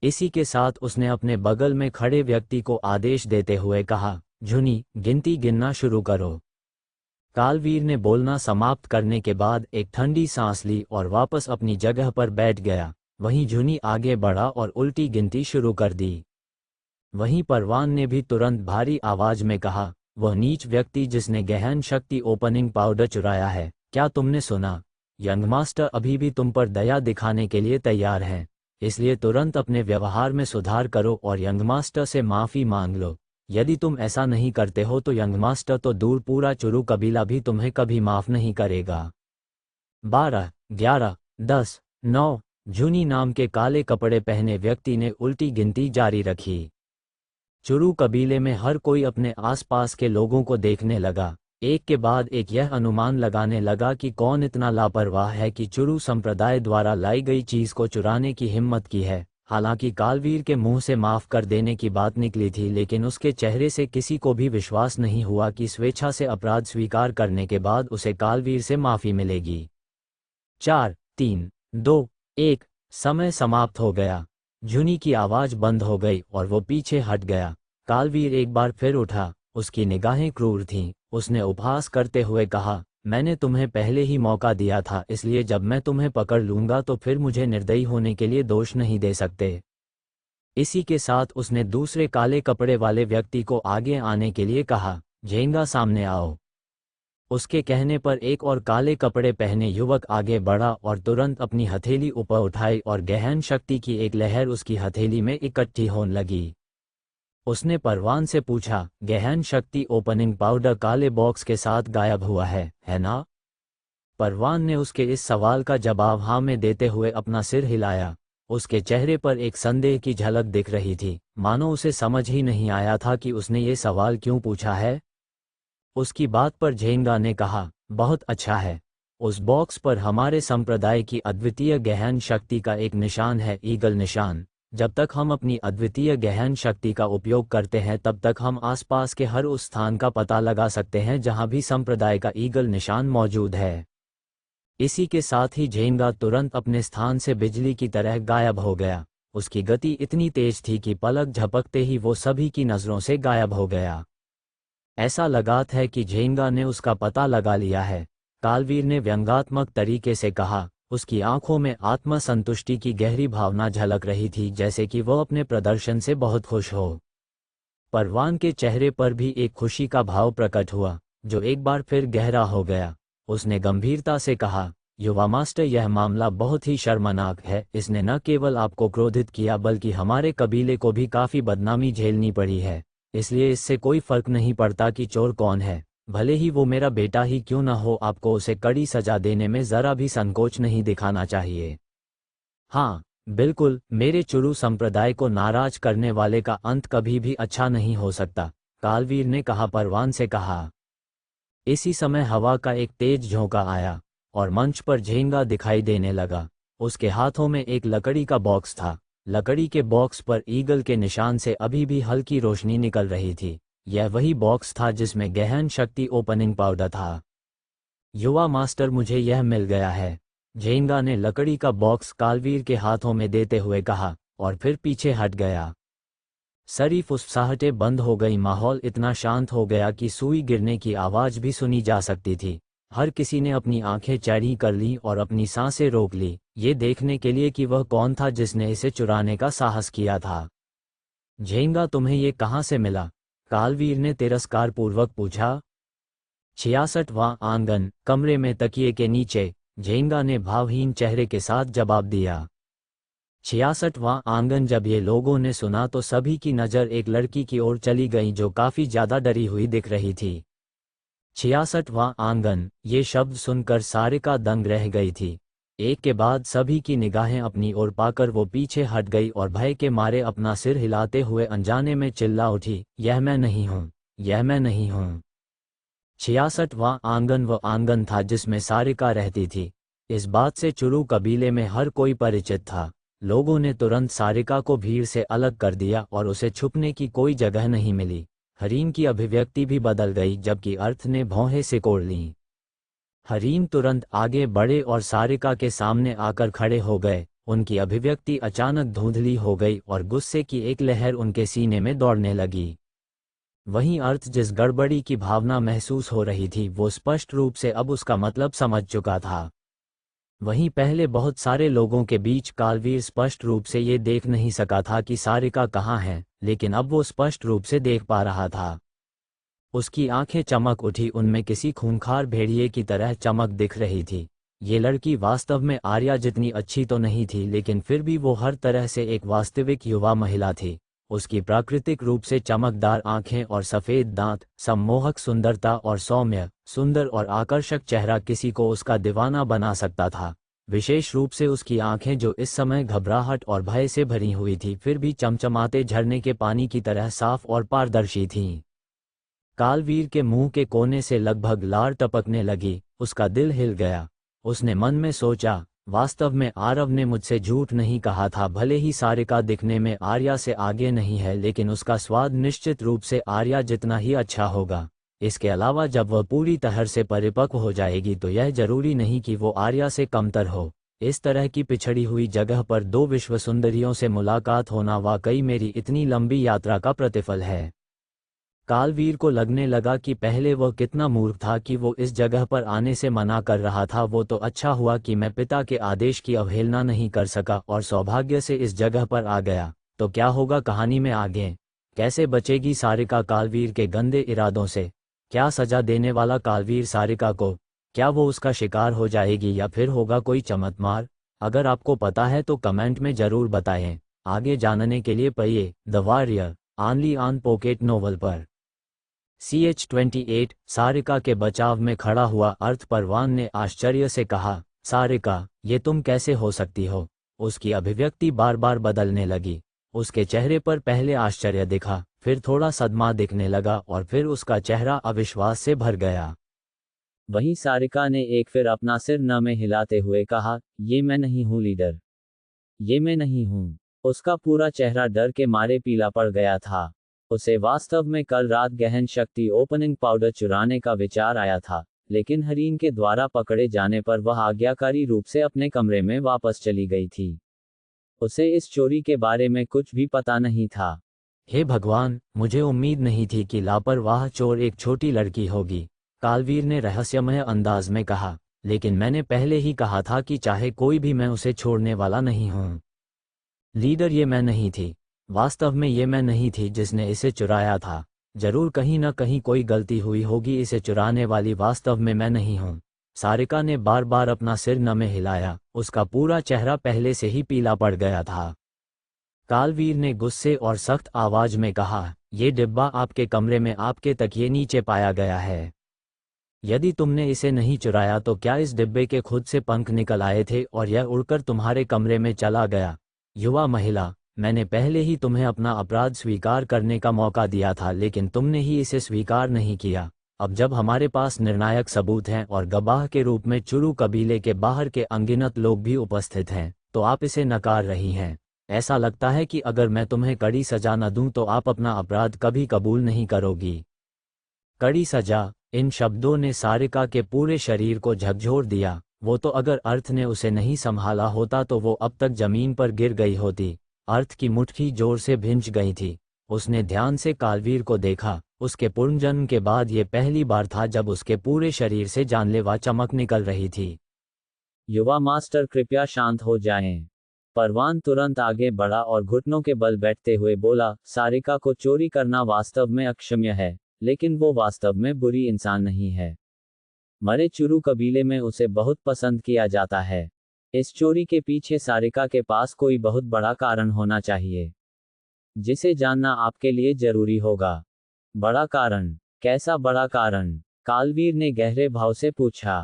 इसी के साथ उसने अपने बगल में खड़े व्यक्ति को आदेश देते हुए कहा, झुनी, गिनती गिनना शुरू करो। कालवीर ने बोलना समाप्त करने के बाद एक ठंडी सांस ली और वापस अपनी जगह पर बैठ गया। वहीं झुनी आगे बढ़ा और उल्टी गिनती शुरू कर दी। वहीं परवान ने भी तुरंत भारी आवाज में कहा, वह नीच व्यक्ति जिसने गहन शक्ति ओपनिंग पाउडर चुराया है, क्या तुमने सुना? यंग मास्टर अभी भी तुम पर दया दिखाने के लिए तैयार हैं, इसलिए तुरंत अपने व्यवहार में सुधार करो और यंग मास्टर से माफ़ी मांग लो। यदि तुम ऐसा नहीं करते हो तो यंग मास्टर तो दूर पूरा चुरू कबीला भी तुम्हें कभी माफ़ नहीं करेगा। 12, 11, 10, 9। जूनी नाम के काले कपड़े पहने व्यक्ति ने उल्टी गिनती जारी रखी। चुरू कबीले में हर कोई अपने आसपास के लोगों को देखने लगा, एक के बाद एक यह अनुमान लगाने लगा कि कौन इतना लापरवाह है कि चुरू संप्रदाय द्वारा लाई गई चीज को चुराने की हिम्मत की है। हालांकि कालवीर के मुंह से माफ कर देने की बात निकली थी, लेकिन उसके चेहरे से किसी को भी विश्वास नहीं हुआ कि स्वेच्छा से अपराध स्वीकार करने के बाद उसे कालवीर से माफी मिलेगी। 4, 3, 2, 1। समय समाप्त हो गया। जूनी की आवाज बंद हो गई और वो पीछे हट गया। कालवीर एक बार फिर उठा, उसकी निगाहें क्रूर थीं। उसने उपहास करते हुए कहा, मैंने तुम्हें पहले ही मौका दिया था, इसलिए जब मैं तुम्हें पकड़ लूंगा तो फिर मुझे निर्दयी होने के लिए दोष नहीं दे सकते। इसी के साथ उसने दूसरे काले कपड़े वाले व्यक्ति को आगे आने के लिए कहा, झेंगा सामने आओ। उसके कहने पर एक और काले कपड़े पहने युवक आगे बढ़ा और तुरंत अपनी हथेली ऊपर उठाई और गहन शक्ति की एक लहर उसकी हथेली में इकट्ठी होने लगी। उसने परवान से पूछा, गहन शक्ति ओपनिंग पाउडर काले बॉक्स के साथ गायब हुआ है ना? परवान ने उसके इस सवाल का जवाब हाँ में देते हुए अपना सिर हिलाया। उसके चेहरे पर एक संदेह की झलक दिख रही थी, मानो उसे समझ ही नहीं आया था कि उसने ये सवाल क्यों पूछा है। उसकी बात पर झेंगा ने कहा, बहुत अच्छा है। उस बॉक्स पर हमारे संप्रदाय की अद्वितीय गहन शक्ति का एक निशान है, ईगल निशान। जब तक हम अपनी अद्वितीय गहन शक्ति का उपयोग करते हैं तब तक हम आसपास के हर उस स्थान का पता लगा सकते हैं जहां भी संप्रदाय का ईगल निशान मौजूद है। इसी के साथ ही झेंगा तुरंत अपने स्थान से बिजली की तरह गायब हो गया। उसकी गति इतनी तेज थी कि पलक झपकते ही वो सभी की नजरों से गायब हो गया। ऐसा लगाता है कि झेंगा ने उसका पता लगा लिया है, कालवीर ने व्यंग्यात्मक तरीके से कहा। उसकी आंखों में आत्मसंतुष्टि की गहरी भावना झलक रही थी, जैसे कि वह अपने प्रदर्शन से बहुत खुश हो। परवान के चेहरे पर भी एक खुशी का भाव प्रकट हुआ, जो एक बार फिर गहरा हो गया। उसने गंभीरता से कहा, युवा मास्टर, यह मामला बहुत ही शर्मनाक है। इसने न केवल आपको क्रोधित किया बल्कि हमारे कबीले को भी काफ़ी बदनामी झेलनी पड़ी है। इसलिए इससे कोई फर्क नहीं पड़ता कि चोर कौन है, भले ही वो मेरा बेटा ही क्यों न हो। आपको उसे कड़ी सजा देने में ज़रा भी संकोच नहीं दिखाना चाहिए। हाँ बिल्कुल, मेरे चुरू संप्रदाय को नाराज करने वाले का अंत कभी भी अच्छा नहीं हो सकता, कालवीर ने कहा। परवान से कहा। इसी समय हवा का एक तेज झोंका आया और मंच पर झेंगा दिखाई देने लगा। उसके हाथों में एक लकड़ी का बॉक्स था। लकड़ी के बॉक्स पर ईगल के निशान से अभी भी हल्की रोशनी निकल रही थी। यह वही बॉक्स था जिसमें गहन शक्ति ओपनिंग पाउडर था। युवा मास्टर, मुझे यह मिल गया है, झेंगा ने लकड़ी का बॉक्स कालवीर के हाथों में देते हुए कहा और फिर पीछे हट गया। सारी फुसफुसाहटें बंद हो गई। माहौल इतना शांत हो गया कि सुई गिरने की आवाज भी सुनी जा सकती थी। हर किसी ने अपनी आंखें चौड़ी कर ली और अपनी सांसें रोक ली, ये देखने के लिए कि वह कौन था जिसने इसे चुराने का साहस किया था। झेंगा, तुम्हें ये कहाँ से मिला? कालवीर ने तिरस्कारपूर्वक पूछा। 66वां आंगन, कमरे में तकिए के नीचे, झेंगा ने भावहीन चेहरे के साथ जवाब दिया। 66वां आंगन। जब ये लोगों ने सुना तो सभी की नज़र एक लड़की की ओर चली गई जो काफ़ी ज़्यादा डरी हुई दिख रही थी। 66वां आंगन, ये शब्द सुनकर सारिका दंग रह गई थी। एक के बाद सभी की निगाहें अपनी ओर पाकर वो पीछे हट गई और भय के मारे अपना सिर हिलाते हुए अनजाने में चिल्ला उठी, यह मैं नहीं हूँ, यह मैं नहीं हूँ। 66वां आंगन वो आंगन था जिसमें सारिका रहती थी। इस बात से चुरू कबीले में हर कोई परिचित था। लोगों ने तुरंत सारिका को भीड़ से अलग कर दिया और उसे छुपने की कोई जगह नहीं मिली। हरीम की अभिव्यक्ति भी बदल गई जबकि अर्थ ने भौहें सिकोड़ लीं। हरीम तुरंत आगे बढ़े और सारिका के सामने आकर खड़े हो गए। उनकी अभिव्यक्ति अचानक धुंधली हो गई और गुस्से की एक लहर उनके सीने में दौड़ने लगी। वहीं अर्थ जिस गड़बड़ी की भावना महसूस हो रही थी वो स्पष्ट रूप से अब उसका मतलब समझ चुका था। वहीं पहले बहुत सारे लोगों के बीच कालवीर स्पष्ट रूप से ये देख नहीं सका था कि सारिका कहाँ है, लेकिन अब वो स्पष्ट रूप से देख पा रहा था। उसकी आंखें चमक उठी, उनमें किसी खूंखार भेड़िए की तरह चमक दिख रही थी। ये लड़की वास्तव में आर्या जितनी अच्छी तो नहीं थी, लेकिन फिर भी वो हर तरह से एक वास्तविक युवा महिला थी। उसकी प्राकृतिक रूप से चमकदार आंखें और सफ़ेद दांत, सम्मोहक सुंदरता और सौम्य, सुंदर और आकर्षक चेहरा किसी को उसका दीवाना बना सकता था। विशेष रूप से उसकी आंखें, जो इस समय घबराहट और भय से भरी हुई थी, फिर भी चमचमाते झरने के पानी की तरह साफ और पारदर्शी थीं। कालवीर के मुंह के कोने से लगभग लार टपकने लगी। उसका दिल हिल गया। उसने मन में सोचा, वास्तव में आरव ने मुझसे झूठ नहीं कहा था। भले ही सारिका दिखने में आर्या से आगे नहीं है, लेकिन उसका स्वाद निश्चित रूप से आर्या जितना ही अच्छा होगा। इसके अलावा जब वह पूरी तरह से परिपक्व हो जाएगी तो यह जरूरी नहीं कि वो आर्या से कमतर हो। इस तरह की पिछड़ी हुई जगह पर दो विश्व सुंदरियों से मुलाकात होना वाकई मेरी इतनी लंबी यात्रा का प्रतिफल है। कालवीर को लगने लगा कि पहले वह कितना मूर्ख था कि वो इस जगह पर आने से मना कर रहा था। वो तो अच्छा हुआ कि मैं पिता के आदेश की अवहेलना नहीं कर सका और सौभाग्य से इस जगह पर आ गया। तो क्या होगा कहानी में आगे? कैसे बचेगी सारिका कालवीर के गंदे इरादों से? क्या सजा देने वाला कालवीर सारिका को? क्या वो उसका शिकार हो जाएगी या फिर होगा कोई चमत्कार? अगर आपको पता है तो कमेंट में ज़रूर बताएं। आगे जानने के लिए पढ़िए the warrior only on pocket novel पर। CH-28 सारिका के बचाव में खड़ा हुआ अर्थ परवान ने आश्चर्य से कहा, सारिका, ये तुम कैसे हो सकती हो? उसकी अभिव्यक्ति बार बार बदलने लगी। उसके चेहरे पर पहले आश्चर्य दिखा, फिर थोड़ा सदमा दिखने लगा और फिर उसका चेहरा अविश्वास से भर गया। वहीं सारिका ने एक फिर अपना सिर न में हिलाते हुए कहा, ये मैं नहीं हूँ लीडर, ये मैं नहीं हूँ। उसका पूरा चेहरा डर के मारे पीला पड़ गया था। उसे वास्तव में कल रात गहन शक्ति ओपनिंग पाउडर चुराने का विचार आया था, लेकिन हरीन के द्वारा पकड़े जाने पर वह आज्ञाकारी रूप से अपने कमरे में वापस चली गई थी। उसे इस चोरी के बारे में कुछ भी पता नहीं था। हे भगवान, मुझे उम्मीद नहीं थी कि लापरवाह चोर एक छोटी लड़की होगी, कालवीर ने रहस्यमय अंदाज में कहा। लेकिन मैंने पहले ही कहा था कि चाहे कोई भी, मैं उसे छोड़ने वाला नहीं हूँ। लीडर, ये मैं नहीं थी। वास्तव में ये मैं नहीं थी जिसने इसे चुराया था। जरूर कहीं न कहीं कोई गलती हुई होगी। इसे चुराने वाली वास्तव में मैं नहीं हूँ। सारिका ने बार बार अपना सिर न में हिलाया। उसका पूरा चेहरा पहले से ही पीला पड़ गया था। कालवीर ने गुस्से और सख्त आवाज में कहा, ये डिब्बा आपके कमरे में आपके तकिए नीचे पाया गया है। यदि तुमने इसे नहीं चुराया तो क्या इस डिब्बे के खुद से पंख निकल आए थे और यह उड़कर तुम्हारे कमरे में चला गया? युवा महिला, मैंने पहले ही तुम्हें अपना अपराध स्वीकार करने का मौका दिया था, लेकिन तुमने ही इसे स्वीकार नहीं किया। अब जब हमारे पास निर्णायक सबूत हैं और गवाह के रूप में चुरू कबीले के बाहर के अनगिनत लोग भी उपस्थित हैं, तो आप इसे नकार रही हैं। ऐसा लगता है कि अगर मैं तुम्हें कड़ी सजा न दूं तो आप अपना अपराध कभी कबूल नहीं करोगी। कड़ी सजा, इन शब्दों ने सारिका के पूरे शरीर को झकझोर दिया। वो तो अगर अर्थ ने उसे नहीं संभाला होता तो वो अब तक जमीन पर गिर गई होती। अर्थ की मुट्ठी जोर से भिंच गई थी। उसने ध्यान से कालवीर को देखा। उसके पुनर्जन्म के बाद ये पहली बार था जब उसके पूरे शरीर से जानलेवा चमक निकल रही थी। युवा मास्टर, कृपया शांत हो जाएं। परवान तुरंत आगे बढ़ा और घुटनों के बल बैठते हुए बोला, सारिका को चोरी करना वास्तव में अक्षम्य है, लेकिन वो वास्तव में बुरी इंसान नहीं है। मरे चुरू कबीले में उसे बहुत पसंद किया जाता है। इस चोरी के पीछे सारिका के पास कोई बहुत बड़ा कारण होना चाहिए, जिसे जानना आपके लिए जरूरी होगा। बड़ा कारण? कैसा बड़ा कारण? कालवीर ने गहरे भाव से पूछा।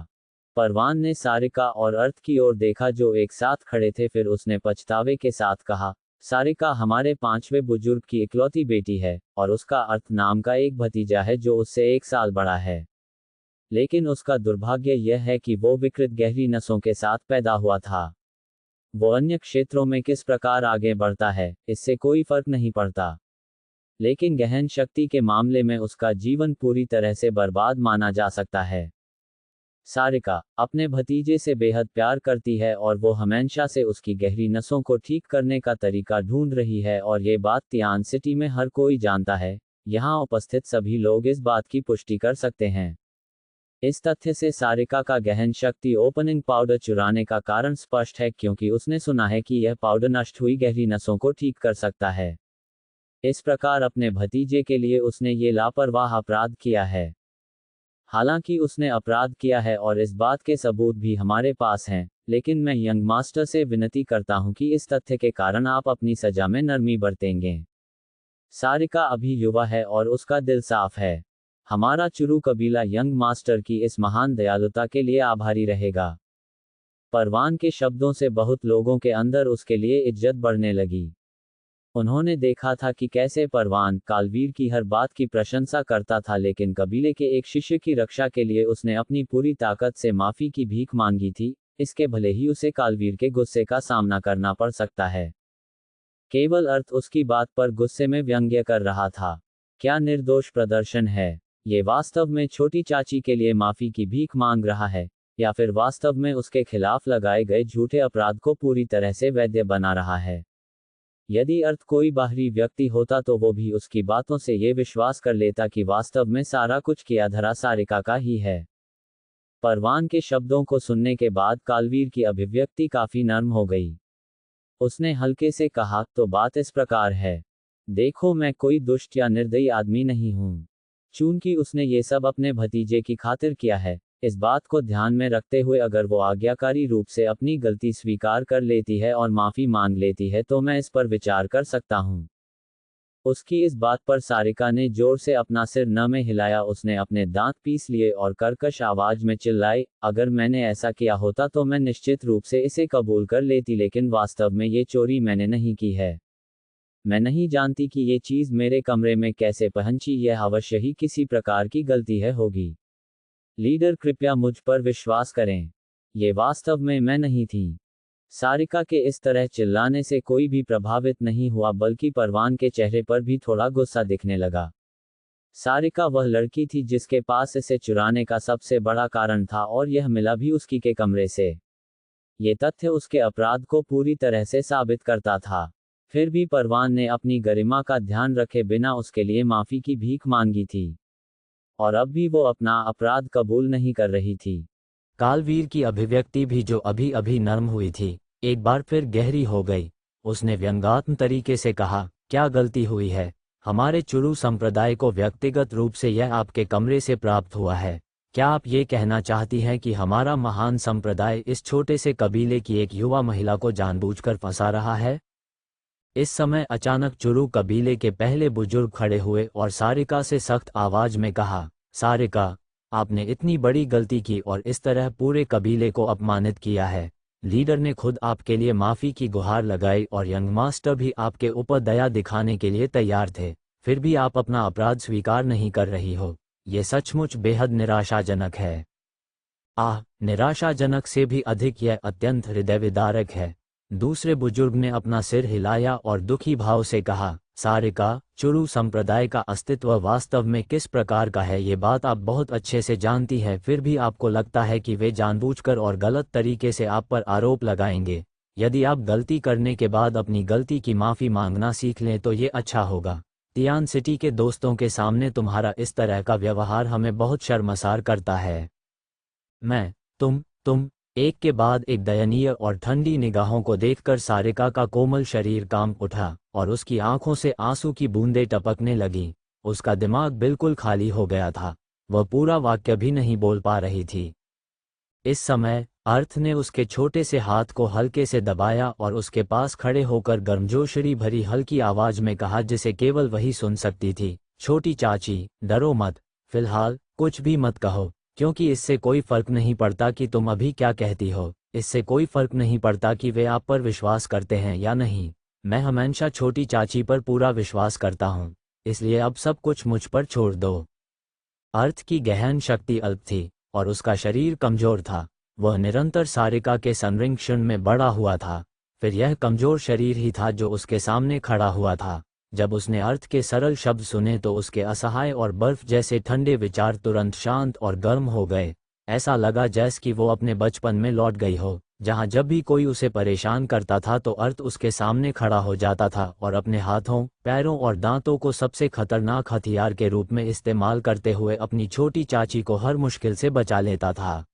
परवान ने सारिका और अर्थ की ओर देखा जो एक साथ खड़े थे। फिर उसने पछतावे के साथ कहा, सारिका हमारे 5वें बुजुर्ग की इकलौती बेटी है, और उसका अर्थ नाम का एक भतीजा है जो उससे 1 साल बड़ा है। लेकिन उसका दुर्भाग्य यह है कि वो विकृत गहरी नसों के साथ पैदा हुआ था। वो अन्य क्षेत्रों में किस प्रकार आगे बढ़ता है, इससे कोई फर्क नहीं पड़ता, लेकिन गहन शक्ति के मामले में उसका जीवन पूरी तरह से बर्बाद माना जा सकता है। सारिका अपने भतीजे से बेहद प्यार करती है और वो हमेशा से उसकी गहरी नसों को ठीक करने का तरीका ढूंढ रही है, और ये बात तियान सिटी में हर कोई जानता है। यहाँ उपस्थित सभी लोग इस बात की पुष्टि कर सकते हैं। इस तथ्य से सारिका का गहन शक्ति ओपनिंग पाउडर चुराने का कारण स्पष्ट है, क्योंकि उसने सुना है कि यह पाउडर नष्ट हुई गहरी नसों को ठीक कर सकता है। इस प्रकार अपने भतीजे के लिए उसने ये लापरवाह अपराध किया है। हालांकि उसने अपराध किया है और इस बात के सबूत भी हमारे पास हैं, लेकिन मैं यंग मास्टर से विनती करता हूं कि इस तथ्य के कारण आप अपनी सजा में नरमी बरतेंगे। सारिका अभी युवा है और उसका दिल साफ है। हमारा चुरू कबीला यंग मास्टर की इस महान दयालुता के लिए आभारी रहेगा। परवान के शब्दों से बहुत लोगों के अंदर उसके लिए इज्जत बढ़ने लगी। उन्होंने देखा था कि कैसे परवान कालवीर की हर बात की प्रशंसा करता था, लेकिन कबीले के एक शिष्य की रक्षा के लिए उसने अपनी पूरी ताकत से माफी की भीख मांगी थी, इसके भले ही उसे कालवीर के गुस्से का सामना करना पड़ सकता है। केवल अर्थ उसकी बात पर गुस्से में व्यंग्य कर रहा था। क्या निर्दोष प्रदर्शन है! ये वास्तव में छोटी चाची के लिए माफी की भीख मांग रहा है, या फिर वास्तव में उसके खिलाफ लगाए गए झूठे अपराध को पूरी तरह से वैध बना रहा है। यदि अर्थ कोई बाहरी व्यक्ति होता तो वो भी उसकी बातों से ये विश्वास कर लेता कि वास्तव में सारा कुछ किया धरा सारिका का ही है। परवान के शब्दों को सुनने के बाद कालवीर की अभिव्यक्ति काफी नर्म हो गई। उसने हल्के से कहा, तो बात इस प्रकार है। देखो, मैं कोई दुष्ट या निर्दयी आदमी नहीं हूं। चूंकि उसने ये सब अपने भतीजे की खातिर किया है, इस बात को ध्यान में रखते हुए अगर वो आज्ञाकारी रूप से अपनी गलती स्वीकार कर लेती है और माफी मांग लेती है तो मैं इस पर विचार कर सकता हूँ। उसकी इस बात पर सारिका ने जोर से अपना सिर न में हिलाया। उसने अपने दांत पीस लिए और कर्कश आवाज में चिल्लाई, अगर मैंने ऐसा किया होता तो मैं निश्चित रूप से इसे कबूल कर लेती, लेकिन वास्तव में ये चोरी मैंने नहीं की है। मैं नहीं जानती कि ये चीज मेरे कमरे में कैसे पहुंची, यह अवश्य ही किसी प्रकार की गलती है होगी। लीडर, कृपया मुझ पर विश्वास करें, ये वास्तव में मैं नहीं थी। सारिका के इस तरह चिल्लाने से कोई भी प्रभावित नहीं हुआ, बल्कि परवान के चेहरे पर भी थोड़ा गुस्सा दिखने लगा। सारिका वह लड़की थी जिसके पास इसे चुराने का सबसे बड़ा कारण था, और यह मिला भी उसकी के कमरे से। ये तथ्य उसके अपराध को पूरी तरह से साबित करता था। फिर भी परवान ने अपनी गरिमा का ध्यान रखे बिना उसके लिए माफी की भीख मांगी थी, और अब भी वो अपना अपराध कबूल नहीं कर रही थी। कालवीर की अभिव्यक्ति भी जो अभी अभी नर्म हुई थी, एक बार फिर गहरी हो गई। उसने व्यंग्यात्मक तरीके से कहा, क्या गलती हुई है? हमारे चुरू संप्रदाय को व्यक्तिगत रूप से यह आपके कमरे से प्राप्त हुआ है। क्या आप ये कहना चाहती हैं कि हमारा महान संप्रदाय इस छोटे से कबीले की एक युवा महिला को जानबूझकर फंसा रहा है? इस समय अचानक चुरू कबीले के पहले बुजुर्ग खड़े हुए और सारिका से सख्त आवाज में कहा, सारिका, आपने इतनी बड़ी गलती की और इस तरह पूरे कबीले को अपमानित किया है। लीडर ने खुद आपके लिए माफी की गुहार लगाई और यंग मास्टर भी आपके ऊपर दया दिखाने के लिए तैयार थे, फिर भी आप अपना अपराध स्वीकार नहीं कर रही हो। ये सचमुच बेहद निराशाजनक है। निराशाजनक से भी अधिक यह अत्यंत हृदयविदारक है। दूसरे बुजुर्ग ने अपना सिर हिलाया और दुखी भाव से कहा, सारिका, चुरू संप्रदाय का अस्तित्व वास्तव में किस प्रकार का है ये बात आप बहुत अच्छे से जानती है, फिर भी आपको लगता है कि वे जानबूझकर और गलत तरीके से आप पर आरोप लगाएंगे। यदि आप गलती करने के बाद अपनी गलती की माफ़ी मांगना सीख लें तो ये अच्छा होगा। तियान सिटी के दोस्तों के सामने तुम्हारा इस तरह का व्यवहार हमें बहुत शर्मसार करता है। मैं, तुम एक के बाद एक दयनीय और ठंडी निगाहों को देखकर सारिका का कोमल शरीर कांप उठा और उसकी आंखों से आंसू की बूंदें टपकने लगीं। उसका दिमाग बिल्कुल खाली हो गया था, वह पूरा वाक्य भी नहीं बोल पा रही थी। इस समय अर्थ ने उसके छोटे से हाथ को हल्के से दबाया और उसके पास खड़े होकर गर्मजोशी भरी हल्की आवाज में कहा, जिसे केवल वही सुन सकती थी, छोटी चाची, डरो मत, फिलहाल कुछ भी मत कहो, क्योंकि इससे कोई फर्क नहीं पड़ता कि तुम अभी क्या कहती हो। इससे कोई फर्क नहीं पड़ता कि वे आप पर विश्वास करते हैं या नहीं। मैं हमेशा छोटी चाची पर पूरा विश्वास करता हूँ, इसलिए अब सब कुछ मुझ पर छोड़ दो। अर्थ की गहन शक्ति अल्प थी और उसका शरीर कमजोर था। वह निरंतर सारिका के संरक्षण में बढ़ा हुआ था। फिर यह कमजोर शरीर ही था जो उसके सामने खड़ा हुआ था। जब उसने अर्थ के सरल शब्द सुने तो उसके असहाय और बर्फ जैसे ठंडे विचार तुरंत शांत और गर्म हो गए। ऐसा लगा जैसे कि वो अपने बचपन में लौट गई हो, जहाँ जब भी कोई उसे परेशान करता था तो अर्थ उसके सामने खड़ा हो जाता था और अपने हाथों, पैरों और दांतों को सबसे खतरनाक हथियार के रूप में इस्तेमाल करते हुए अपनी छोटी चाची को हर मुश्किल से बचा लेता था।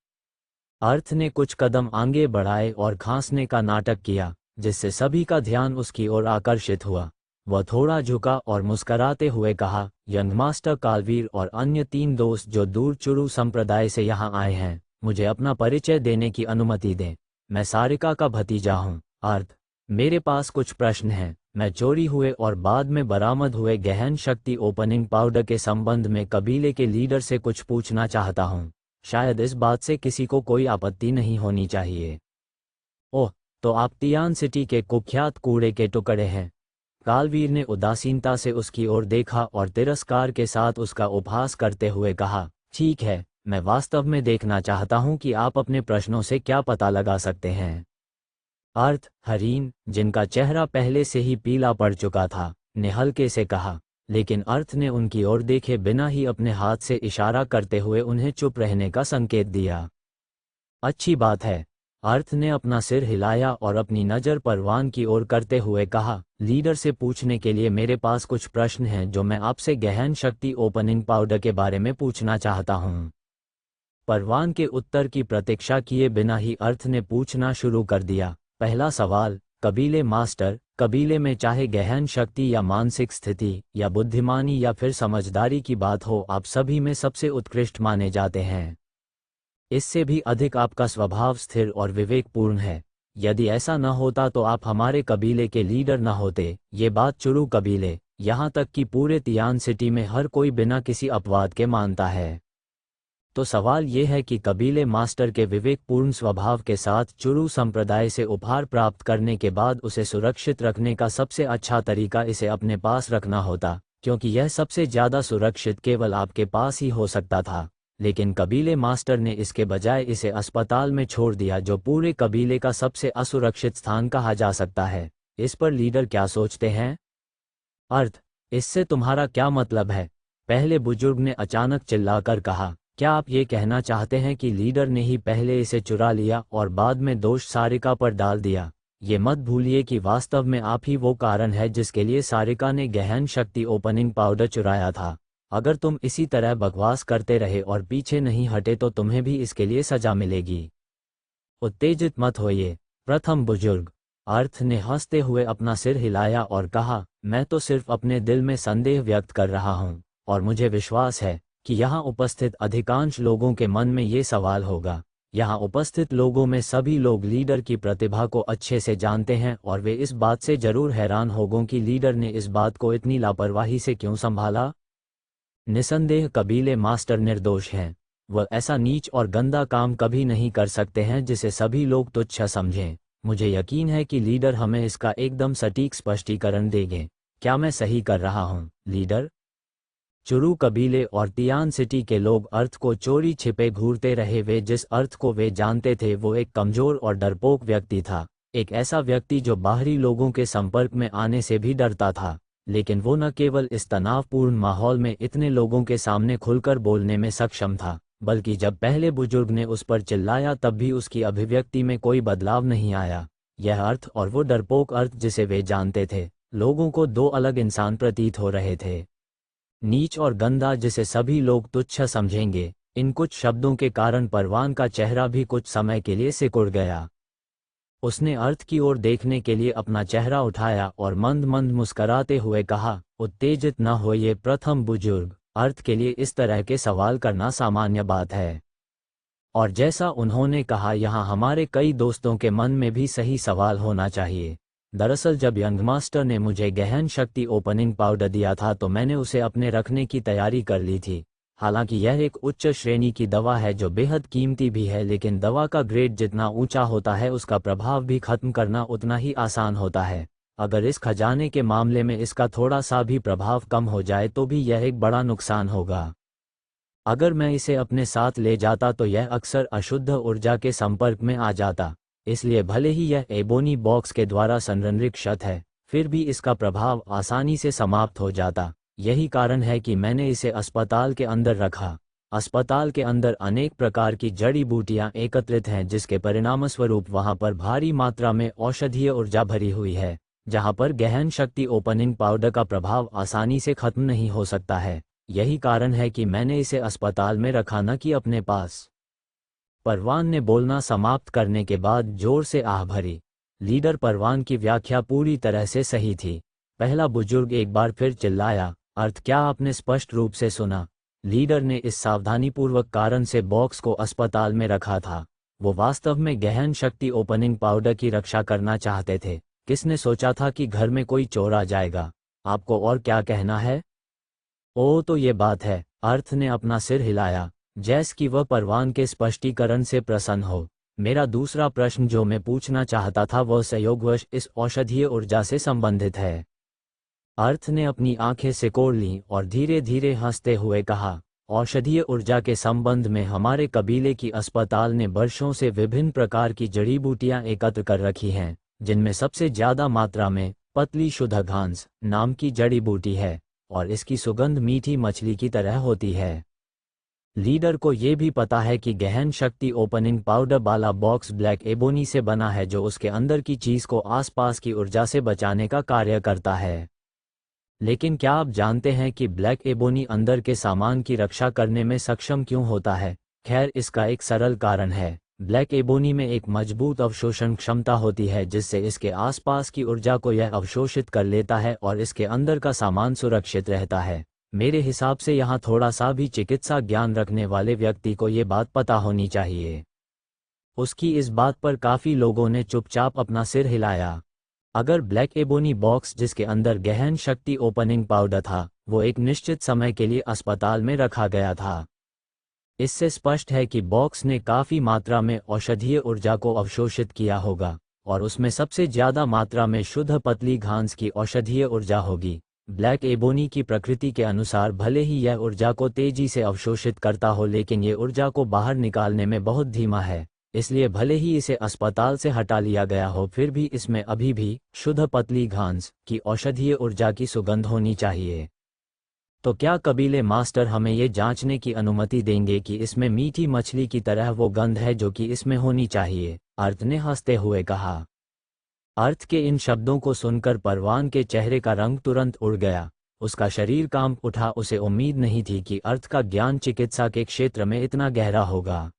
अर्थ ने कुछ कदम आगे बढ़ाए और खांसने का नाटक किया, जिससे सभी का ध्यान उसकी ओर आकर्षित हुआ। वह थोड़ा झुका और मुस्कराते हुए कहा, यंग मास्टर कालवीर और अन्य 3 दोस्त जो दूर चुरू संप्रदाय से यहाँ आए हैं, मुझे अपना परिचय देने की अनुमति दें। मैं सारिका का भतीजा हूँ। अर्थ, मेरे पास कुछ प्रश्न हैं। मैं चोरी हुए और बाद में बरामद हुए गहन शक्ति ओपनिंग पाउडर के संबंध में कबीले के लीडर से कुछ पूछना चाहता हूँ। शायद इस बात से किसी को कोई आपत्ति नहीं होनी चाहिए। ओह, तो आप तियान सिटी के कुख्यात कूड़े के टुकड़े हैं। कालवीर ने उदासीनता से उसकी ओर देखा और तिरस्कार के साथ उसका उपहास करते हुए कहा, ठीक है, मैं वास्तव में देखना चाहता हूं कि आप अपने प्रश्नों से क्या पता लगा सकते हैं। अर्थ, हरीन, जिनका चेहरा पहले से ही पीला पड़ चुका था, ने हल्के से कहा, लेकिन अर्थ ने उनकी ओर देखे बिना ही अपने हाथ से इशारा करते हुए उन्हें चुप रहने का संकेत दिया। अच्छी बात है। अर्थ ने अपना सिर हिलाया और अपनी नज़र परवान की ओर करते हुए कहा, लीडर से पूछने के लिए मेरे पास कुछ प्रश्न हैं जो मैं आपसे गहन शक्ति ओपनिंग पाउडर के बारे में पूछना चाहता हूं। परवान के उत्तर की प्रतीक्षा किए बिना ही अर्थ ने पूछना शुरू कर दिया। पहला सवाल, कबीले मास्टर, कबीले में चाहे गहन शक्ति या मानसिक स्थिति या बुद्धिमानी या फिर समझदारी की बात हो, आप सभी में सबसे उत्कृष्ट माने जाते हैं। इससे भी अधिक आपका स्वभाव स्थिर और विवेकपूर्ण है। यदि ऐसा न होता तो आप हमारे कबीले के लीडर न होते। ये बात चुरू कबीले, यहाँ तक कि पूरे तियान सिटी में हर कोई बिना किसी अपवाद के मानता है। तो सवाल ये है कि कबीले मास्टर के विवेकपूर्ण स्वभाव के साथ चुरू संप्रदाय से उपहार प्राप्त करने के बाद उसे सुरक्षित रखने का सबसे अच्छा तरीका इसे अपने पास रखना होता, क्योंकि यह सबसे ज़्यादा सुरक्षित केवल आपके पास ही हो सकता था। लेकिन कबीले मास्टर ने इसके बजाय इसे अस्पताल में छोड़ दिया, जो पूरे कबीले का सबसे असुरक्षित स्थान कहा जा सकता है। इस पर लीडर क्या सोचते हैं? अर्थ, इससे तुम्हारा क्या मतलब है? पहले बुजुर्ग ने अचानक चिल्लाकर कहा, क्या आप ये कहना चाहते हैं कि लीडर ने ही पहले इसे चुरा लिया और बाद में दोष सारिका पर डाल दिया? ये मत भूलिए कि वास्तव में आप ही वो कारण है जिसके लिए सारिका ने गहन शक्ति ओपनिंग पाउडर चुराया था। अगर तुम इसी तरह बकवास करते रहे और पीछे नहीं हटे तो तुम्हें भी इसके लिए सजा मिलेगी। उत्तेजित मत होइए, प्रथम बुजुर्ग। अर्थ ने हंसते हुए अपना सिर हिलाया और कहा, मैं तो सिर्फ अपने दिल में संदेह व्यक्त कर रहा हूँ, और मुझे विश्वास है कि यहाँ उपस्थित अधिकांश लोगों के मन में ये सवाल होगा। यहाँ उपस्थित लोगों में सभी लोग लीडर की प्रतिभा को अच्छे से जानते हैं और वे इस बात से जरूर हैरान होंगे कि लीडर ने इस बात को इतनी लापरवाही से क्यों संभाला। निसंदेह कबीले मास्टर निर्दोष हैं। वह ऐसा नीच और गंदा काम कभी नहीं कर सकते हैं जिसे सभी लोग तुच्छ समझें। मुझे यकीन है कि लीडर हमें इसका एकदम सटीक स्पष्टीकरण देंगे। क्या मैं सही कर रहा हूँ, लीडर? चुरू कबीले और तियान सिटी के लोग अर्थ को चोरी छिपे घूरते रहे। वे जिस अर्थ को वे जानते थे वो एक कमजोर और डरपोक व्यक्ति था, एक ऐसा व्यक्ति जो बाहरी लोगों के संपर्क में आने से भी डरता था। लेकिन वो न केवल इस तनावपूर्ण माहौल में इतने लोगों के सामने खुलकर बोलने में सक्षम था, बल्कि जब पहले बुजुर्ग ने उस पर चिल्लाया तब भी उसकी अभिव्यक्ति में कोई बदलाव नहीं आया। यह अर्थ और वो डरपोक अर्थ जिसे वे जानते थे, लोगों को दो अलग इंसान प्रतीत हो रहे थे। नीच और गंदा जिसे सभी लोग तुच्छ समझेंगे। इन कुछ शब्दों के कारण परवान का चेहरा भी कुछ समय के लिए सिकुड़ गया। उसने अर्थ की ओर देखने के लिए अपना चेहरा उठाया और मंद मंद मुस्कराते हुए कहा, उत्तेजित न होइए प्रथम बुजुर्ग। अर्थ के लिए इस तरह के सवाल करना सामान्य बात है। और जैसा उन्होंने कहा, यहाँ हमारे कई दोस्तों के मन में भी सही सवाल होना चाहिए। दरअसल जब यंग मास्टर ने मुझे गहन शक्ति ओपनिंग पाउडर दिया था तो मैंने उसे अपने रखने की तैयारी कर ली थी। हालांकि यह एक उच्च श्रेणी की दवा है जो बेहद कीमती भी है, लेकिन दवा का ग्रेड जितना ऊंचा होता है उसका प्रभाव भी खत्म करना उतना ही आसान होता है। अगर इस खजाने के मामले में इसका थोड़ा सा भी प्रभाव कम हो जाए तो भी यह एक बड़ा नुकसान होगा। अगर मैं इसे अपने साथ ले जाता तो यह अक्सर अशुद्ध ऊर्जा के संपर्क में आ जाता। इसलिए भले ही यह एबोनी बॉक्स के द्वारा संरक्षित है, फिर भी इसका प्रभाव आसानी से समाप्त हो जाता। यही कारण है कि मैंने इसे अस्पताल के अंदर रखा। अस्पताल के अंदर अनेक प्रकार की जड़ी बूटियां एकत्रित हैं, जिसके परिणामस्वरूप वहां पर भारी मात्रा में औषधीय ऊर्जा भरी हुई है, जहां पर गहन शक्ति ओपनिंग पाउडर का प्रभाव आसानी से खत्म नहीं हो सकता है। यही कारण है कि मैंने इसे अस्पताल में रखा, न कि अपने पास। परवान ने बोलना समाप्त करने के बाद जोर से आह भरी। लीडर परवान की व्याख्या पूरी तरह से सही थी। पहला बुजुर्ग एक बार फिर चिल्लाया, अर्थ क्या आपने स्पष्ट रूप से सुना? लीडर ने इस सावधानीपूर्वक कारण से बॉक्स को अस्पताल में रखा था। वो वास्तव में गहन शक्ति ओपनिंग पाउडर की रक्षा करना चाहते थे। किसने सोचा था कि घर में कोई चोर आ जाएगा? आपको और क्या कहना है? ओ तो ये बात है, अर्थ ने अपना सिर हिलाया, जैसे कि वह परवान के स्पष्टीकरण से प्रसन्न हो। मेरा दूसरा प्रश्न जो मैं पूछना चाहता था वह संयोगवश इस औषधीय ऊर्जा से संबंधित है। अर्थ ने अपनी आंखें सिकोड़ लीं और धीरे धीरे हंसते हुए कहा, औषधीय ऊर्जा के संबंध में हमारे कबीले की अस्पताल ने वर्षों से विभिन्न प्रकार की जड़ी बूटियां एकत्र कर रखी हैं, जिनमें सबसे ज्यादा मात्रा में पतली शुद्ध घांस नाम की जड़ी बूटी है, और इसकी सुगंध मीठी मछली की तरह होती है। लीडर को ये भी पता है कि गहन शक्ति ओपनिंग पाउडर वाला बॉक्स ब्लैक एबोनी से बना है, जो उसके अंदर की चीज को आसपास की ऊर्जा से बचाने का कार्य करता है। लेकिन क्या आप जानते हैं कि ब्लैक एबोनी अंदर के सामान की रक्षा करने में सक्षम क्यों होता है? खैर, इसका एक सरल कारण है। ब्लैक एबोनी में एक मजबूत अवशोषण क्षमता होती है, जिससे इसके आसपास की ऊर्जा को यह अवशोषित कर लेता है और इसके अंदर का सामान सुरक्षित रहता है। मेरे हिसाब से यहाँ थोड़ा सा भी चिकित्सा ज्ञान रखने वाले व्यक्ति को ये बात पता होनी चाहिए। उसकी इस बात पर काफी लोगों ने चुपचाप अपना सिर हिलाया। अगर ब्लैक एबोनी बॉक्स जिसके अंदर गहन शक्ति ओपनिंग पाउडर था, वो एक निश्चित समय के लिए अस्पताल में रखा गया था, इससे स्पष्ट है कि बॉक्स ने काफी मात्रा में औषधीय ऊर्जा को अवशोषित किया होगा, और उसमें सबसे ज्यादा मात्रा में शुद्ध पतली घांस की औषधीय ऊर्जा होगी। ब्लैक एबोनी की प्रकृति के अनुसार भले ही यह ऊर्जा को तेजी से अवशोषित करता हो, लेकिन ये ऊर्जा को बाहर निकालने में बहुत धीमा है। इसलिए भले ही इसे अस्पताल से हटा लिया गया हो, फिर भी इसमें अभी भी शुद्ध पतली घांस की औषधीय ऊर्जा की सुगंध होनी चाहिए। तो क्या कबीले मास्टर हमें ये जांचने की अनुमति देंगे कि इसमें मीठी मछली की तरह वो गंध है जो कि इसमें होनी चाहिए? अर्थ ने हंसते हुए कहा। अर्थ के इन शब्दों को सुनकर परवान के चेहरे का रंग तुरंत उड़ गया। उसका शरीर कांप उठा। उसे उम्मीद नहीं थी कि अर्थ का ज्ञान चिकित्सा के क्षेत्र में इतना गहरा होगा।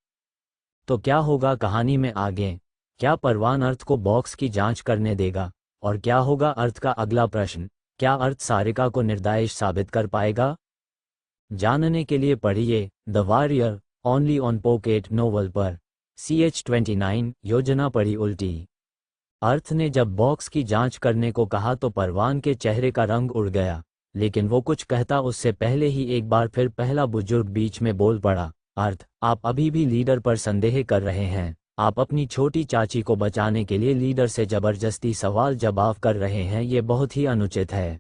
तो क्या होगा कहानी में आगे? क्या परवान अर्थ को बॉक्स की जांच करने देगा? और क्या होगा अर्थ का अगला प्रश्न? क्या अर्थ सारिका को निर्दोष साबित कर पाएगा? जानने के लिए पढ़िए the warrior only on pocket novel पर। CH29 योजना पड़ी उल्टी। अर्थ ने जब बॉक्स की जांच करने को कहा तो परवान के चेहरे का रंग उड़ गया, लेकिन वो कुछ कहता उससे पहले ही एक बार फिर पहला बुजुर्ग बीच में बोल पड़ा। अर्थ, आप अभी भी लीडर पर संदेह कर रहे हैं। आप अपनी छोटी चाची को बचाने के लिए लीडर से जबरदस्ती सवाल जवाब कर रहे हैं, ये बहुत ही अनुचित है।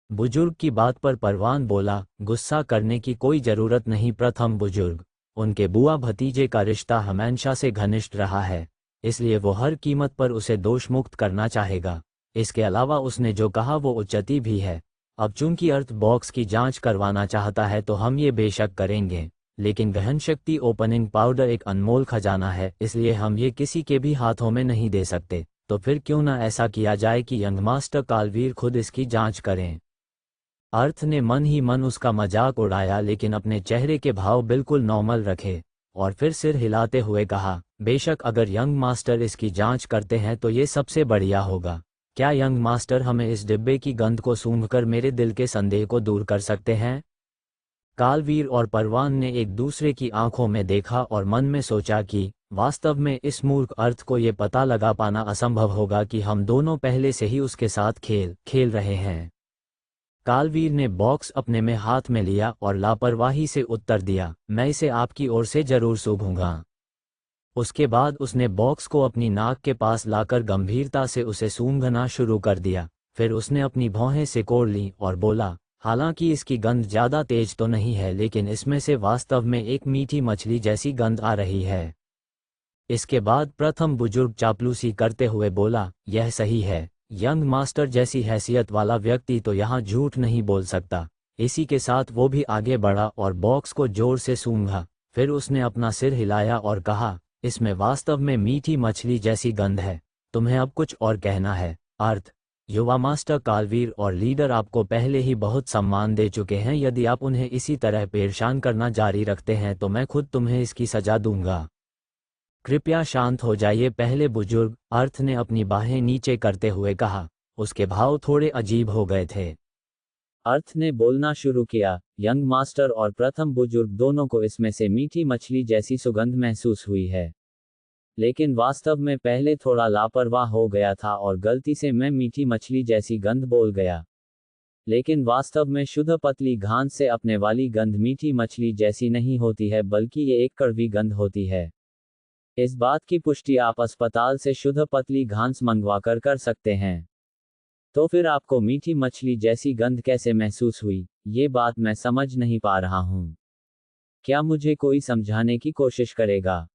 बुजुर्ग की बात पर परवान बोला, गुस्सा करने की कोई जरूरत नहीं प्रथम बुजुर्ग। उनके बुआ भतीजे का रिश्ता हमेशा से घनिष्ठ रहा है, इसलिए वो हर कीमत पर उसे दोष मुक्त करना चाहेगा। इसके अलावा उसने जो कहा वो उचित भी है। अब चूंकि अर्थ बॉक्स की जांच करवाना चाहता है तो हम ये बेशक करेंगे, लेकिन गहन शक्ति ओपनिंग पाउडर एक अनमोल खजाना है, इसलिए हम ये किसी के भी हाथों में नहीं दे सकते। तो फिर क्यों ना ऐसा किया जाए कि यंग मास्टर कालवीर खुद इसकी जांच करें। अर्थ ने मन ही मन उसका मजाक उड़ाया, लेकिन अपने चेहरे के भाव बिल्कुल नॉर्मल रखे और फिर सिर हिलाते हुए कहा, बेशक अगर यंग मास्टर इसकी जांच करते हैं तो ये सबसे बढ़िया होगा। क्या यंग मास्टर हमें इस डिब्बे की गंध को सूंघकर मेरे दिल के संदेह को दूर कर सकते हैं? कालवीर और परवान ने एक दूसरे की आंखों में देखा और मन में सोचा कि वास्तव में इस मूर्ख अर्थ को ये पता लगा पाना असंभव होगा कि हम दोनों पहले से ही उसके साथ खेल रहे हैं। कालवीर ने बॉक्स अपने में हाथ में लिया और लापरवाही से उत्तर दिया, मैं इसे आपकी ओर से जरूर सूंघूंगा। उसके बाद उसने बॉक्स को अपनी नाक के पास लाकर गंभीरता से उसे सूंघना शुरू कर दिया। फिर उसने अपनी भौहें सिकोड़ लीं और बोला, हालांकि इसकी गंध ज़्यादा तेज तो नहीं है, लेकिन इसमें से वास्तव में एक मीठी मछली जैसी गंध आ रही है। इसके बाद प्रथम बुजुर्ग चापलूसी करते हुए बोला, यह सही है। यंग मास्टर जैसी हैसियत वाला व्यक्ति तो यहाँ झूठ नहीं बोल सकता। इसी के साथ वो भी आगे बढ़ा और बॉक्स को जोर से सूंघा। फिर उसने अपना सिर हिलाया और कहा, इसमें वास्तव में मीठी मछली जैसी गंध है। तुम्हें अब कुछ और कहना है? अर्थ, युवा मास्टर कालवीर और लीडर आपको पहले ही बहुत सम्मान दे चुके हैं। यदि आप उन्हें इसी तरह परेशान करना जारी रखते हैं तो मैं खुद तुम्हें इसकी सजा दूंगा। कृपया शांत हो जाइए। पहले बुजुर्ग, अर्थ ने अपनी बाहें नीचे करते हुए कहा, उसके भाव थोड़े अजीब हो गए थे। अर्थ ने बोलना शुरू किया, यंग मास्टर और प्रथम बुजुर्ग दोनों को इसमें से मीठी मछली जैसी सुगंध महसूस हुई है। लेकिन वास्तव में पहले थोड़ा लापरवाह हो गया था और गलती से मैं मीठी मछली जैसी गंध बोल गया। लेकिन वास्तव में शुद्ध पतली घास से अपने वाली गंध मीठी मछली जैसी नहीं होती है, बल्कि ये एक कड़वी गंध होती है। इस बात की पुष्टि आप अस्पताल से शुद्ध पतली घास मंगवा कर सकते हैं। तो फिर आपको मीठी मछली जैसी गंध कैसे महसूस हुई, ये बात मैं समझ नहीं पा रहा हूँ। क्या मुझे कोई समझाने की कोशिश करेगा?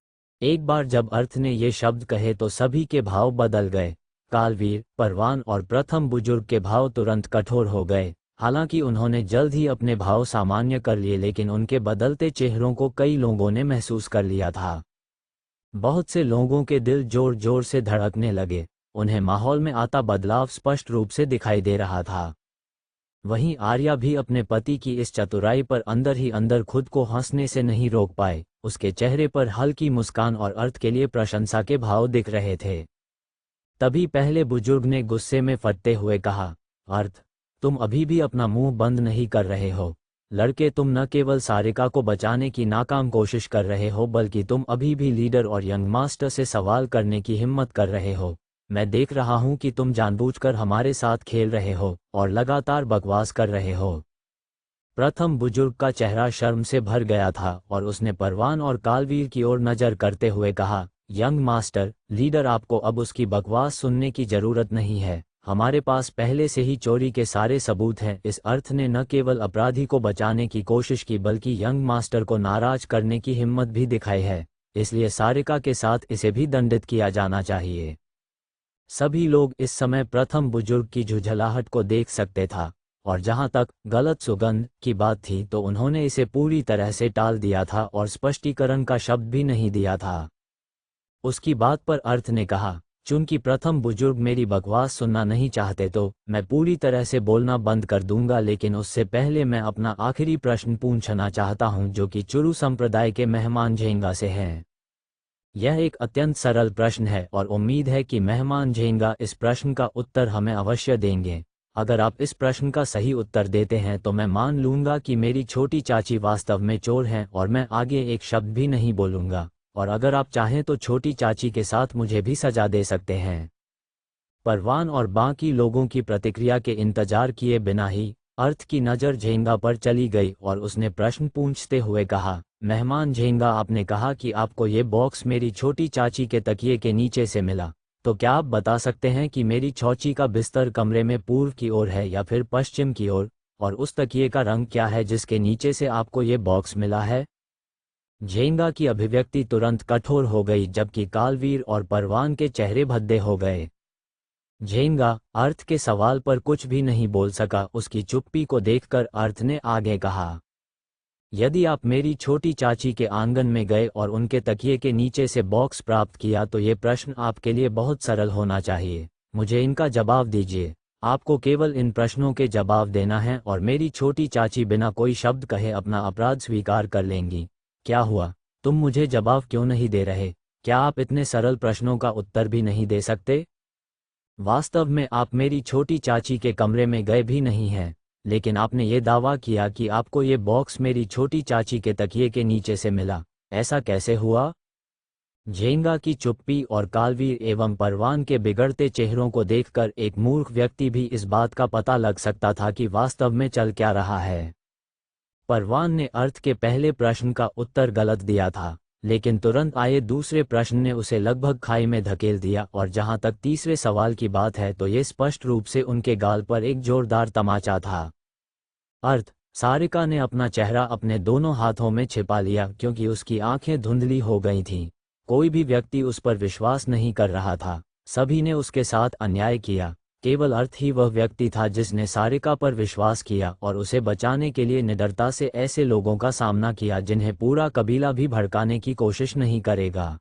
एक बार जब अर्थ ने ये शब्द कहे तो सभी के भाव बदल गए। कालवीर, परवान और प्रथम बुजुर्ग के भाव तुरंत कठोर हो गए। हालांकि उन्होंने जल्द ही अपने भाव सामान्य कर लिए, लेकिन उनके बदलते चेहरों को कई लोगों ने महसूस कर लिया था। बहुत से लोगों के दिल जोर जोर से धड़कने लगे। उन्हें माहौल में आता बदलाव स्पष्ट रूप से दिखाई दे रहा था। वहीं आर्या भी अपने पति की इस चतुराई पर अंदर ही अंदर खुद को हंसने से नहीं रोक पाए। उसके चेहरे पर हल्की मुस्कान और अर्थ के लिए प्रशंसा के भाव दिख रहे थे। तभी पहले बुजुर्ग ने गुस्से में फटते हुए कहा, अर्थ, तुम अभी भी अपना मुंह बंद नहीं कर रहे हो। लड़के, तुम न केवल सारिका को बचाने की नाकाम कोशिश कर रहे हो, बल्कि तुम अभी भी लीडर और यंग मास्टर से सवाल करने की हिम्मत कर रहे हो। मैं देख रहा हूं कि तुम जानबूझकर हमारे साथ खेल रहे हो और लगातार बकवास कर रहे हो। प्रथम बुजुर्ग का चेहरा शर्म से भर गया था और उसने परवान और कालवीर की ओर नजर करते हुए कहा, यंग मास्टर, लीडर, आपको अब उसकी बकवास सुनने की जरूरत नहीं है। हमारे पास पहले से ही चोरी के सारे सबूत हैं। इस अर्थ ने न केवल अपराधी को बचाने की कोशिश की, बल्कि यंग मास्टर को नाराज करने की हिम्मत भी दिखाई है। इसलिए सारिका के साथ इसे भी दंडित किया जाना चाहिए। सभी लोग इस समय प्रथम बुजुर्ग की झुंझलाहट को देख सकते था, और जहां तक गलत सुगंध की बात थी तो उन्होंने इसे पूरी तरह से टाल दिया था और स्पष्टीकरण का शब्द भी नहीं दिया था। उसकी बात पर अर्थ ने कहा, चूंकि प्रथम बुजुर्ग मेरी बकवास सुनना नहीं चाहते तो मैं पूरी तरह से बोलना बंद कर दूंगा, लेकिन उससे पहले मैं अपना आखिरी प्रश्न पूछना चाहता हूं, जो कि चुरू संप्रदाय के मेहमान झेंगा से है। यह एक अत्यंत सरल प्रश्न है और उम्मीद है कि मेहमान झेंगा इस प्रश्न का उत्तर हमें अवश्य देंगे। अगर आप इस प्रश्न का सही उत्तर देते हैं तो मैं मान लूंगा कि मेरी छोटी चाची वास्तव में चोर हैं और मैं आगे एक शब्द भी नहीं बोलूंगा, और अगर आप चाहें तो छोटी चाची के साथ मुझे भी सजा दे सकते हैं। परवान और बाकी लोगों की प्रतिक्रिया के इंतजार किए बिना ही अर्थ की नज़र झेंगा पर चली गई और उसने प्रश्न पूछते हुए कहा, मेहमान झेंगा, आपने कहा कि आपको ये बॉक्स मेरी छोटी चाची के तकिए के नीचे से मिला, तो क्या आप बता सकते हैं कि मेरी चौची का बिस्तर कमरे में पूर्व की ओर है या फिर पश्चिम की ओर, और उस तकिए का रंग क्या है जिसके नीचे से आपको ये बॉक्स मिला है? झेंगा की अभिव्यक्ति तुरंत कठोर हो गई, जबकि कालवीर और परवान के चेहरे भद्दे हो गए। झेंगा अर्थ के सवाल पर कुछ भी नहीं बोल सका। उसकी चुप्पी को देखकर अर्थ ने आगे कहा, यदि आप मेरी छोटी चाची के आंगन में गए और उनके तकिए के नीचे से बॉक्स प्राप्त किया तो ये प्रश्न आपके लिए बहुत सरल होना चाहिए। मुझे इनका जवाब दीजिए। आपको केवल इन प्रश्नों के जवाब देना है और मेरी छोटी चाची बिना कोई शब्द कहे अपना अपराध स्वीकार कर लेंगी। क्या हुआ? तुम मुझे जवाब क्यों नहीं दे रहे? क्या आप इतने सरल प्रश्नों का उत्तर भी नहीं दे सकते? वास्तव में आप मेरी छोटी चाची के कमरे में गए भी नहीं हैं, लेकिन आपने ये दावा किया कि आपको ये बॉक्स मेरी छोटी चाची के तकिए के नीचे से मिला। ऐसा कैसे हुआ? झेंगा की चुप्पी और कालवीर एवं परवान के बिगड़ते चेहरों को देखकर एक मूर्ख व्यक्ति भी इस बात का पता लग सकता था कि वास्तव में चल क्या रहा है। परवान ने अर्थ के पहले प्रश्न का उत्तर गलत दिया था, लेकिन तुरंत आए दूसरे प्रश्न ने उसे लगभग खाई में धकेल दिया, और जहां तक तीसरे सवाल की बात है तो ये स्पष्ट रूप से उनके गाल पर एक जोरदार तमाचा था। अर्थ, सारिका ने अपना चेहरा अपने दोनों हाथों में छिपा लिया क्योंकि उसकी आंखें धुंधली हो गई थीं। कोई भी व्यक्ति उस पर विश्वास नहीं कर रहा था। सभी ने उसके साथ अन्याय किया। केवल अर्थ ही वह व्यक्ति था जिसने सारिका पर विश्वास किया और उसे बचाने के लिए निडरता से ऐसे लोगों का सामना किया जिन्हें पूरा कबीला भी भड़काने की कोशिश नहीं करेगा।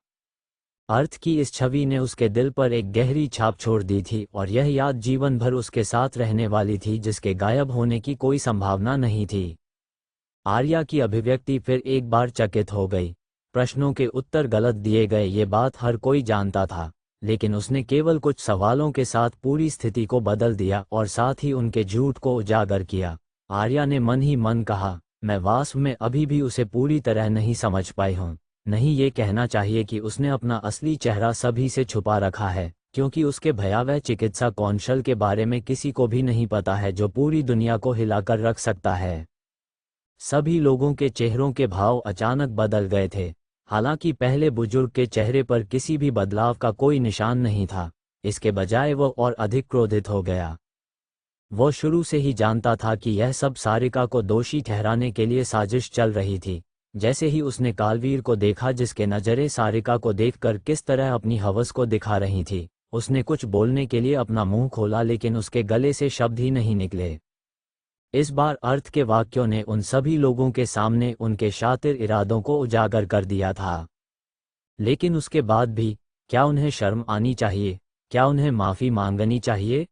अर्थ की इस छवि ने उसके दिल पर एक गहरी छाप छोड़ दी थी और यह याद जीवन भर उसके साथ रहने वाली थी, जिसके गायब होने की कोई संभावना नहीं थी। आर्या की अभिव्यक्ति फिर एक बार चकित हो गई। प्रश्नों के उत्तर गलत दिए गए, ये बात हर कोई जानता था, लेकिन उसने केवल कुछ सवालों के साथ पूरी स्थिति को बदल दिया और साथ ही उनके झूठ को उजागर किया। आर्या ने मन ही मन कहा, मैं वास्तव में अभी भी उसे पूरी तरह नहीं समझ पाई हूँ। नहीं, ये कहना चाहिए कि उसने अपना असली चेहरा सभी से छुपा रखा है, क्योंकि उसके भयावह चिकित्सा कौशल के बारे में किसी को भी नहीं पता है, जो पूरी दुनिया को हिलाकर रख सकता है। सभी लोगों के चेहरों के भाव अचानक बदल गए थे। हालांकि पहले बुजुर्ग के चेहरे पर किसी भी बदलाव का कोई निशान नहीं था, इसके बजाय वो और अधिक क्रोधित हो गया। वो शुरू से ही जानता था कि यह सब सारिका को दोषी ठहराने के लिए साजिश चल रही थी। जैसे ही उसने कालवीर को देखा, जिसके नज़रें सारिका को देखकर किस तरह अपनी हवस को दिखा रही थी, उसने कुछ बोलने के लिए अपना मुंह खोला, लेकिन उसके गले से शब्द ही नहीं निकले। इस बार अर्थ के वाक्यों ने उन सभी लोगों के सामने उनके शातिर इरादों को उजागर कर दिया था। लेकिन उसके बाद भी क्या उन्हें शर्म आनी चाहिए? क्या उन्हें माफ़ी मांगनी चाहिए?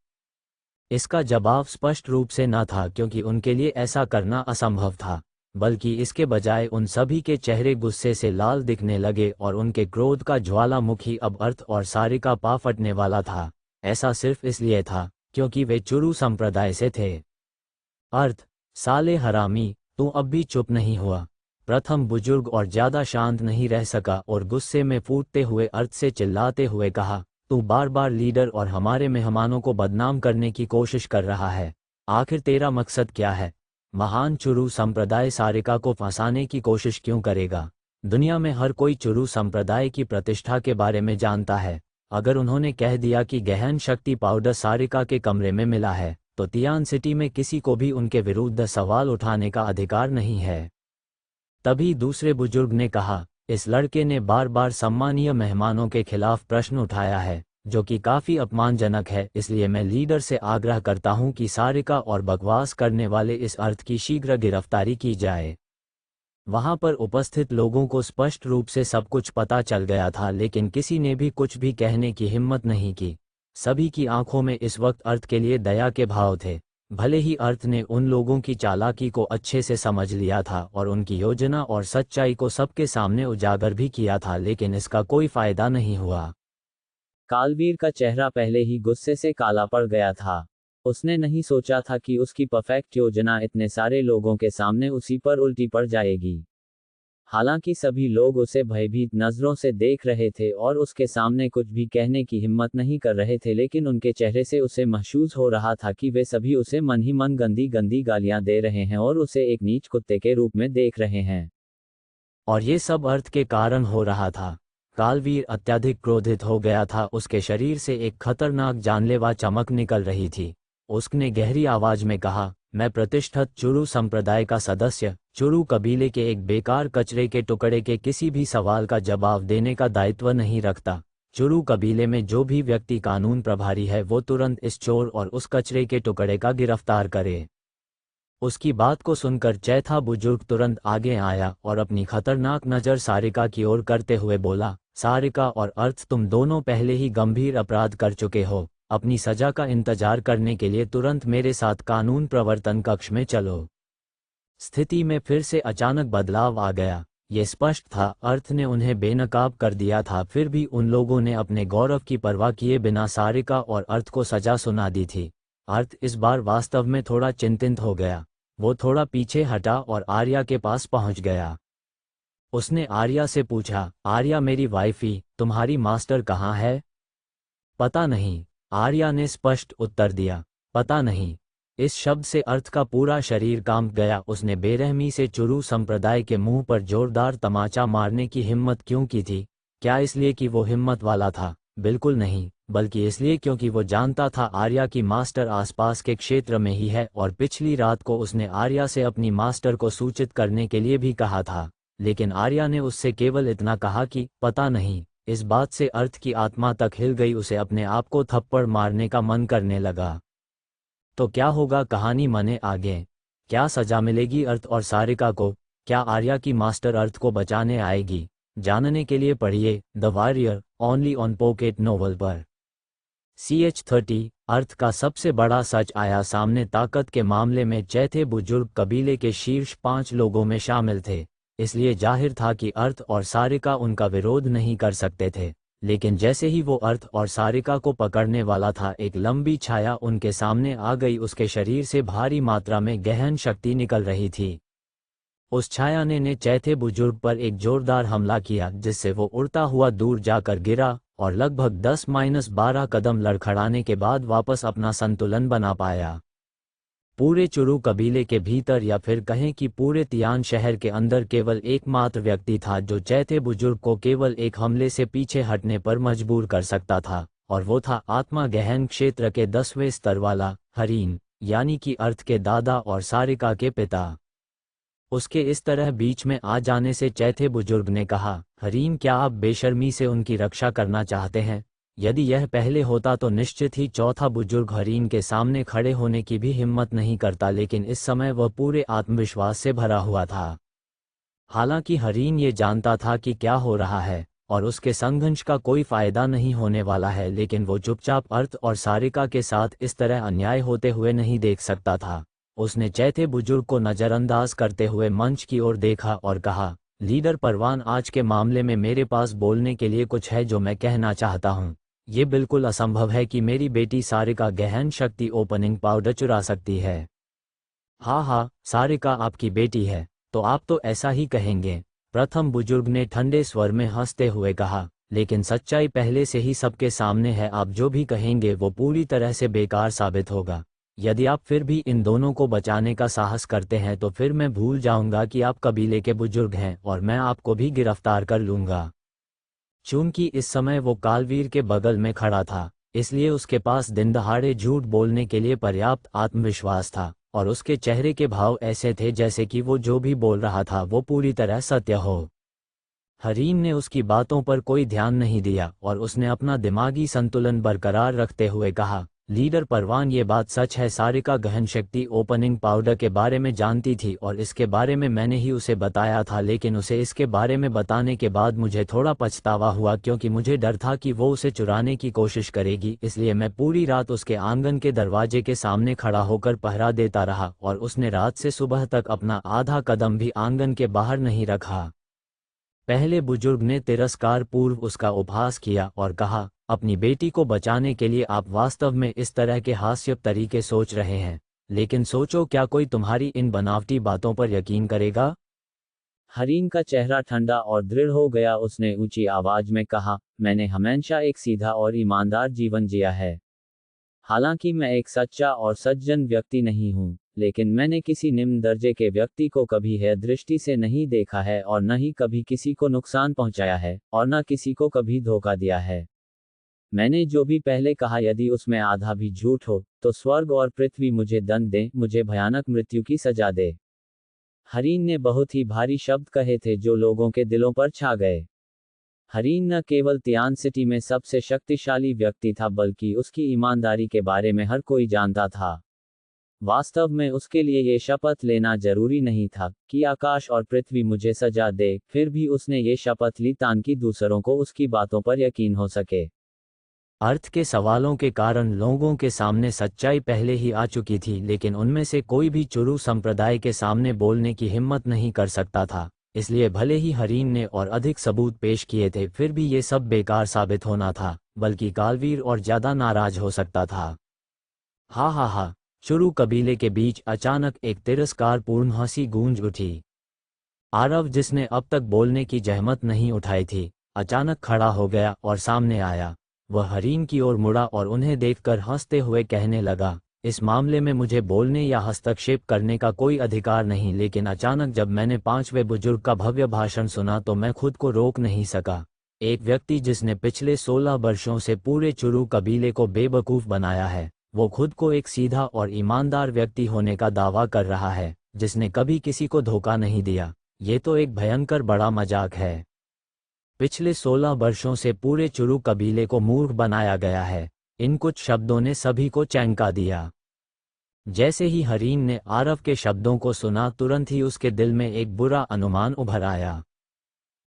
इसका जवाब स्पष्ट रूप से न था, क्योंकि उनके लिए ऐसा करना असंभव था, बल्कि इसके बजाय उन सभी के चेहरे गुस्से से लाल दिखने लगे और उनके क्रोध का ज्वालामुखी अब अर्थ और सारिका पा फटने वाला था। ऐसा सिर्फ इसलिए था क्योंकि वे चुरू संप्रदाय से थे। अर्थ, साले हरामी, तू अब भी चुप नहीं हुआ। प्रथम बुजुर्ग और ज्यादा शांत नहीं रह सका और गुस्से में फूटते हुए अर्थ से चिल्लाते हुए कहा, तू बार बार लीडर और हमारे मेहमानों को बदनाम करने की कोशिश कर रहा है। आखिर तेरा मकसद क्या है? महान चुरू संप्रदाय सारिका को फंसाने की कोशिश क्यों करेगा? दुनिया में हर कोई चुरू संप्रदाय की प्रतिष्ठा के बारे में जानता है। अगर उन्होंने कह दिया कि गहन शक्ति पाउडर सारिका के कमरे में मिला है, तो तियान सिटी में किसी को भी उनके विरुद्ध सवाल उठाने का अधिकार नहीं है। तभी दूसरे बुजुर्ग ने कहा, इस लड़के ने बार बार सम्मानीय मेहमानों के खिलाफ प्रश्न उठाया है, जो कि काफी अपमानजनक है। इसलिए मैं लीडर से आग्रह करता हूं कि सारिका और बकवास करने वाले इस अर्थ की शीघ्र गिरफ्तारी की जाए। वहां पर उपस्थित लोगों को स्पष्ट रूप से सब कुछ पता चल गया था, लेकिन किसी ने भी कुछ भी कहने की हिम्मत नहीं की। सभी की आंखों में इस वक्त अर्थ के लिए दया के भाव थे। भले ही अर्थ ने उन लोगों की चालाकी को अच्छे से समझ लिया था और उनकी योजना और सच्चाई को सबके सामने उजागर भी किया था, लेकिन इसका कोई फायदा नहीं हुआ। कालवीर का चेहरा पहले ही गुस्से से काला पड़ गया था। उसने नहीं सोचा था कि उसकी परफेक्ट योजना इतने सारे लोगों के सामने उसी पर उल्टी पड़ जाएगी। हालांकि सभी लोग उसे भयभीत नजरों से देख रहे थे और उसके सामने कुछ भी कहने की हिम्मत नहीं कर रहे थे, लेकिन उनके चेहरे से उसे महसूस हो रहा था कि वे सभी उसे मन ही मन गंदी गंदी गालियां दे रहे हैं और उसे एक नीच कुत्ते के रूप में देख रहे हैं। और ये सब अर्थ के कारण हो रहा था। कालवीर अत्यधिक क्रोधित हो गया था। उसके शरीर से एक खतरनाक जानलेवा चमक निकल रही थी। उसने गहरी आवाज में कहा, मैं प्रतिष्ठित चुरू संप्रदाय का सदस्य, चुरू कबीले के एक बेकार कचरे के टुकड़े के किसी भी सवाल का जवाब देने का दायित्व नहीं रखता। चुरू कबीले में जो भी व्यक्ति कानून प्रभारी है, वो तुरंत इस चोर और उस कचरे के टुकड़े का गिरफ्तार करे। उसकी बात को सुनकर चौथा बुजुर्ग तुरंत आगे आया और अपनी खतरनाक नज़र सारिका की ओर करते हुए बोला, सारिका और अर्थ, तुम दोनों पहले ही गंभीर अपराध कर चुके हो। अपनी सजा का इंतजार करने के लिए तुरंत मेरे साथ कानून प्रवर्तन कक्ष में चलो। स्थिति में फिर से अचानक बदलाव आ गया। ये स्पष्ट था, अर्थ ने उन्हें बेनकाब कर दिया था। फिर भी उन लोगों ने अपने गौरव की परवाह किए बिना सारिका और अर्थ को सजा सुना दी थी। अर्थ इस बार वास्तव में थोड़ा चिंतित हो गया। वो थोड़ा पीछे हटा और आर्या के पास पहुंच गया। उसने आर्या से पूछा, आर्या मेरी वाइफी, तुम्हारी मास्टर कहाँ है? पता नहीं, आर्या ने स्पष्ट उत्तर दिया, पता नहीं। इस शब्द से अर्थ का पूरा शरीर कांप गया। उसने बेरहमी से चुरू संप्रदाय के मुंह पर जोरदार तमाचा मारने की हिम्मत क्यों की थी? क्या इसलिए कि वो हिम्मत वाला था? बिल्कुल नहीं, बल्कि इसलिए क्योंकि वो जानता था आर्या की मास्टर आसपास के क्षेत्र में ही है और पिछली रात को उसने आर्या से अपनी मास्टर को सूचित करने के लिए भी कहा था। लेकिन आर्या ने उससे केवल इतना कहा कि पता नहीं। इस बात से अर्थ की आत्मा तक हिल गई। उसे अपने आप को थप्पड़ मारने का मन करने लगा। तो क्या होगा कहानी मने आगे? क्या सजा मिलेगी अर्थ और सारिका को? क्या आर्या की मास्टर अर्थ को बचाने आएगी? जानने के लिए पढ़िए the warrior only on pocket novel पर। CH30 अर्थ का सबसे बड़ा सच आया सामने। ताकत के मामले में चौथे बुजुर्ग कबीले के शीर्ष 5 लोगों में शामिल थे, इसलिए जाहिर था कि अर्थ और सारिका उनका विरोध नहीं कर सकते थे। लेकिन जैसे ही वो अर्थ और सारिका को पकड़ने वाला था, एक लंबी छाया उनके सामने आ गई। उसके शरीर से भारी मात्रा में गहन शक्ति निकल रही थी। उस छाया ने चौथे बुजुर्ग पर एक जोरदार हमला किया, जिससे वो उड़ता हुआ दूर जाकर गिरा और लगभग 10-12 कदम लड़खड़ाने के बाद वापस अपना संतुलन बना पाया। पूरे चुरू कबीले के भीतर या फिर कहें कि पूरे तियान शहर के अंदर केवल एकमात्र व्यक्ति था जो चौथे बुजुर्ग को केवल एक हमले से पीछे हटने पर मजबूर कर सकता था, और वो था आत्मा गहन क्षेत्र के 10वें स्तर वाला हरीन, यानी कि अर्थ के दादा और सारिका के पिता। उसके इस तरह बीच में आ जाने से चौथे बुजुर्ग ने कहा, हरीन, क्या आप बेशर्मी से उनकी रक्षा करना चाहते हैं? यदि यह पहले होता तो निश्चित ही चौथा बुजुर्ग हरीन के सामने खड़े होने की भी हिम्मत नहीं करता, लेकिन इस समय वह पूरे आत्मविश्वास से भरा हुआ था। हालांकि हरीन ये जानता था कि क्या हो रहा है और उसके संघर्ष का कोई फायदा नहीं होने वाला है, लेकिन वो चुपचाप अर्थ और सारिका के साथ इस तरह अन्याय होते हुए नहीं देख सकता था। उसने चौथे बुजुर्ग को नज़रअंदाज करते हुए मंच की ओर देखा और कहा, लीडर परवान, आज के मामले में मेरे पास बोलने के लिए कुछ है जो मैं कहना चाहता हूँ। ये बिल्कुल असंभव है कि मेरी बेटी सारिका गहन शक्ति ओपनिंग पाउडर चुरा सकती है। हाँ, सारिका आपकी बेटी है, तो आप तो ऐसा ही कहेंगे, प्रथम बुजुर्ग ने ठंडे स्वर में हंसते हुए कहा, लेकिन सच्चाई पहले से ही सबके सामने है। आप जो भी कहेंगे वो पूरी तरह से बेकार साबित होगा। यदि आप फिर भी इन दोनों को बचाने का साहस करते हैं तो फिर मैं भूल जाऊंगा कि आप कबीले के बुजुर्ग हैं और मैं आपको भी गिरफ्तार कर लूंगा। चूंकि इस समय वो कालवीर के बगल में खड़ा था, इसलिए उसके पास दिन दहाड़े झूठ बोलने के लिए पर्याप्त आत्मविश्वास था, और उसके चेहरे के भाव ऐसे थे जैसे कि वो जो भी बोल रहा था वो पूरी तरह सत्य हो। हरीन ने उसकी बातों पर कोई ध्यान नहीं दिया और उसने अपना दिमागी संतुलन बरकरार रखते हुए कहा, लीडर परवान, ये बात सच है, सारिका गहन शक्ति ओपनिंग पाउडर के बारे में जानती थी और इसके बारे में मैंने ही उसे बताया था, लेकिन उसे इसके बारे में बताने के बाद मुझे थोड़ा पछतावा हुआ, क्योंकि मुझे डर था कि वो उसे चुराने की कोशिश करेगी। इसलिए मैं पूरी रात उसके आंगन के दरवाजे के सामने खड़ा होकर पहरा देता रहा और उसने रात से सुबह तक अपना आधा कदम भी आंगन के बाहर नहीं रखा। पहले बुजुर्ग ने तिरस्कार पूर्व उसका उपहास किया और कहा, अपनी बेटी को बचाने के लिए आप वास्तव में इस तरह के हास्यप तरीके सोच रहे हैं, लेकिन सोचो, क्या कोई तुम्हारी इन बनावटी बातों पर यकीन करेगा? हरीन का चेहरा ठंडा और दृढ़ हो गया। उसने ऊंची आवाज में कहा, मैंने हमेशा एक सीधा और ईमानदार जीवन जिया है। हालांकि मैं एक सच्चा और सज्जन व्यक्ति नहीं हूँ, लेकिन मैंने किसी निम्न दर्जे के व्यक्ति को कभी है दृष्टि से नहीं देखा है और न ही कभी किसी को नुकसान पहुंचाया है और न किसी को कभी धोखा दिया है। मैंने जो भी पहले कहा, यदि उसमें आधा भी झूठ हो तो स्वर्ग और पृथ्वी मुझे दंड दे, मुझे भयानक मृत्यु की सजा दे। हरीन ने बहुत ही भारी शब्द कहे थे जो लोगों के दिलों पर छा गए। हरीन न केवल तियान सिटी में सबसे शक्तिशाली व्यक्ति था, बल्कि उसकी ईमानदारी के बारे में हर कोई जानता था। वास्तव में उसके लिए ये शपथ लेना जरूरी नहीं था कि आकाश और पृथ्वी मुझे सजा दे, फिर भी उसने ये शपथ ली ताकि दूसरों को उसकी बातों पर यकीन हो सके। अर्थ के सवालों के कारण लोगों के सामने सच्चाई पहले ही आ चुकी थी, लेकिन उनमें से कोई भी चुरू संप्रदाय के सामने बोलने की हिम्मत नहीं कर सकता था। इसलिए भले ही हरीन ने और अधिक सबूत पेश किए थे, फिर भी ये सब बेकार साबित होना था, बल्कि कालवीर और ज्यादा नाराज हो सकता था। हा, चुरू कबीले के बीच अचानक एक तिरस्कारपूर्ण हंसी गूंज उठी। आरव, जिसने अब तक बोलने की जहमत नहीं उठाई थी, अचानक खड़ा हो गया और सामने आया। वह हरीन की ओर मुड़ा और उन्हें देखकर हंसते हुए कहने लगा, इस मामले में मुझे बोलने या हस्तक्षेप करने का कोई अधिकार नहीं, लेकिन अचानक जब मैंने 5वें बुजुर्ग का भव्य भाषण सुना तो मैं खुद को रोक नहीं सका। एक व्यक्ति जिसने पिछले 16 वर्षों से पूरे चुरू कबीले को बेवकूफ़ बनाया है, वो खुद को एक सीधा और ईमानदार व्यक्ति होने का दावा कर रहा है, जिसने कभी किसी को धोखा नहीं दिया। ये तो एक भयंकर बड़ा मजाक है। पिछले 16 वर्षों से पूरे चुरू कबीले को मूर्ख बनाया गया है। इन कुछ शब्दों ने सभी को चौंका दिया। जैसे ही हरीन ने आरव के शब्दों को सुना, तुरंत ही उसके दिल में एक बुरा अनुमान उभर आया।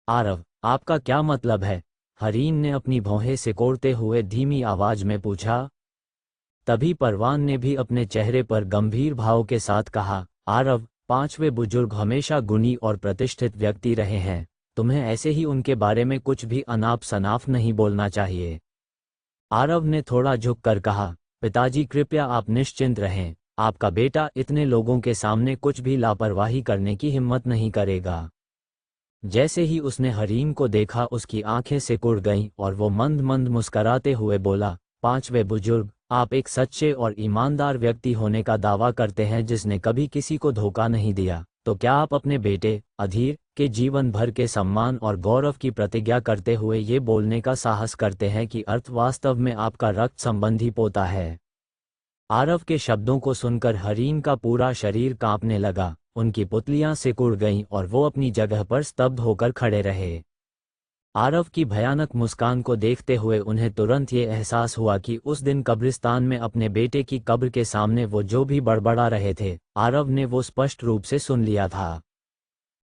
आरव, आपका क्या मतलब है? हरीन ने अपनी भौहें सिकोड़ते हुए धीमी आवाज में पूछा। तभी परवान ने भी अपने चेहरे पर गंभीर भाव के साथ कहा, आरव, 5वें बुजुर्ग हमेशा गुणी और प्रतिष्ठित व्यक्ति रहे हैं, तुम्हें ऐसे ही उनके बारे में कुछ भी अनाप शनाप नहीं बोलना चाहिए। आरव ने थोड़ा झुक कर कहा, पिताजी कृपया आप निश्चिंत रहें, आपका बेटा इतने लोगों के सामने कुछ भी लापरवाही करने की हिम्मत नहीं करेगा। जैसे ही उसने हरीम को देखा उसकी आंखें सिकुड़ गईं और वो मंद मंद मुस्कराते हुए बोला, पांचवें बुजुर्ग, आप एक सच्चे और ईमानदार व्यक्ति होने का दावा करते हैं जिसने कभी किसी को धोखा नहीं दिया, तो क्या आप अपने बेटे अधीर के जीवन भर के सम्मान और गौरव की प्रतिज्ञा करते हुए ये बोलने का साहस करते हैं कि अर्थ वास्तव में आपका रक्त संबंधी पोता है? आरव के शब्दों को सुनकर हरीम का पूरा शरीर कांपने लगा, उनकी पुतलियां सिकुड़ गईं और वो अपनी जगह पर स्तब्ध होकर खड़े रहे। आरव की भयानक मुस्कान को देखते हुए उन्हें तुरंत ये एहसास हुआ कि उस दिन कब्रिस्तान में अपने बेटे की कब्र के सामने वो जो भी बड़बड़ा रहे थे, आरव ने वो स्पष्ट रूप से सुन लिया था।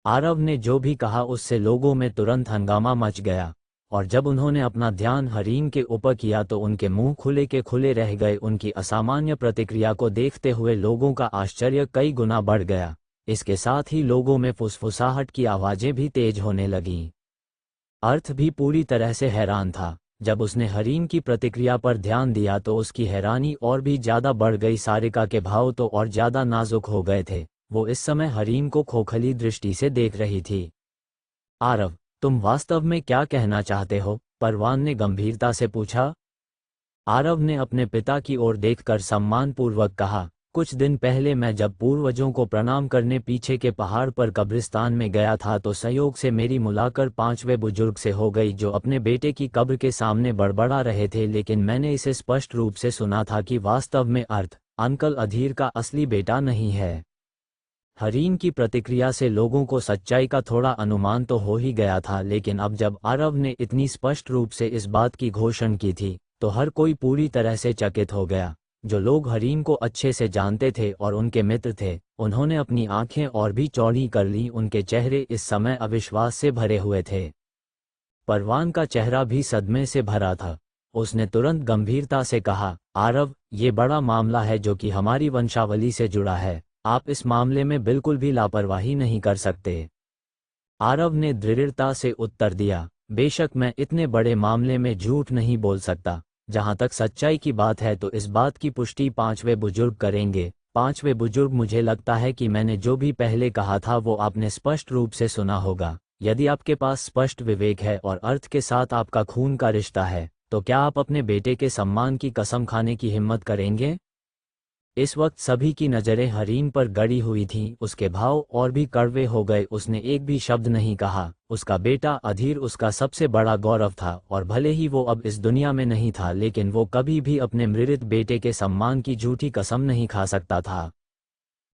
आरव ने जो भी कहा उससे लोगों में तुरंत हंगामा मच गया, और जब उन्होंने अपना ध्यान हरीम के ऊपर किया तो उनके मुंह खुले के खुले रह गए। उनकी असामान्य प्रतिक्रिया को देखते हुए लोगों का आश्चर्य कई गुना बढ़ गया। इसके साथ ही लोगों में फुसफुसाहट की आवाजें भी तेज होने लगीं। अर्थ भी पूरी तरह से हैरान था। जब उसने हरीम की प्रतिक्रिया पर ध्यान दिया तो उसकी हैरानी और भी ज्यादा बढ़ गई। सारिका के भाव तो और ज्यादा नाजुक हो गए थे। वो इस समय हरीम को खोखली दृष्टि से देख रही थी। आरव, तुम वास्तव में क्या कहना चाहते हो? परवान ने गंभीरता से पूछा। आरव ने अपने पिता की ओर देखकर सम्मानपूर्वक कहा, कुछ दिन पहले मैं जब पूर्वजों को प्रणाम करने पीछे के पहाड़ पर कब्रिस्तान में गया था तो संयोग से मेरी मुलाकात पांचवें बुजुर्ग से हो गई जो अपने बेटे की कब्र के सामने बड़बड़ा रहे थे। लेकिन मैंने इसे स्पष्ट रूप से सुना था कि वास्तव में अर्थ अंकल अधीर का असली बेटा नहीं है। हरीम की प्रतिक्रिया से लोगों को सच्चाई का थोड़ा अनुमान तो हो ही गया था, लेकिन अब जब आरव ने इतनी स्पष्ट रूप से इस बात की घोषणा की थी तो हर कोई पूरी तरह से चकित हो गया। जो लोग हरीम को अच्छे से जानते थे और उनके मित्र थे, उन्होंने अपनी आंखें और भी चौड़ी कर लीं। उनके चेहरे इस समय अविश्वास से भरे हुए थे। परवान का चेहरा भी सदमे से भरा था। उसने तुरंत गंभीरता से कहा, आरव, ये बड़ा मामला है जो कि हमारी वंशावली से जुड़ा है। आप इस मामले में बिल्कुल भी लापरवाही नहीं कर सकते। आरव ने दृढ़ता से उत्तर दिया, बेशक मैं इतने बड़े मामले में झूठ नहीं बोल सकता। जहां तक सच्चाई की बात है तो इस बात की पुष्टि पांचवें बुजुर्ग करेंगे। पांचवें बुजुर्ग, मुझे लगता है कि मैंने जो भी पहले कहा था वो आपने स्पष्ट रूप से सुना होगा। यदि आपके पास स्पष्ट विवेक है और अर्थ के साथ आपका खून का रिश्ता है, तो क्या आप अपने बेटे के सम्मान की कसम खाने की हिम्मत करेंगे? इस वक्त सभी की नजरें हरीम पर गड़ी हुई थीं। उसके भाव और भी कड़वे हो गए। उसने एक भी शब्द नहीं कहा। उसका बेटा अधीर उसका सबसे बड़ा गौरव था, और भले ही वो अब इस दुनिया में नहीं था, लेकिन वो कभी भी अपने मृत बेटे के सम्मान की झूठी कसम नहीं खा सकता था।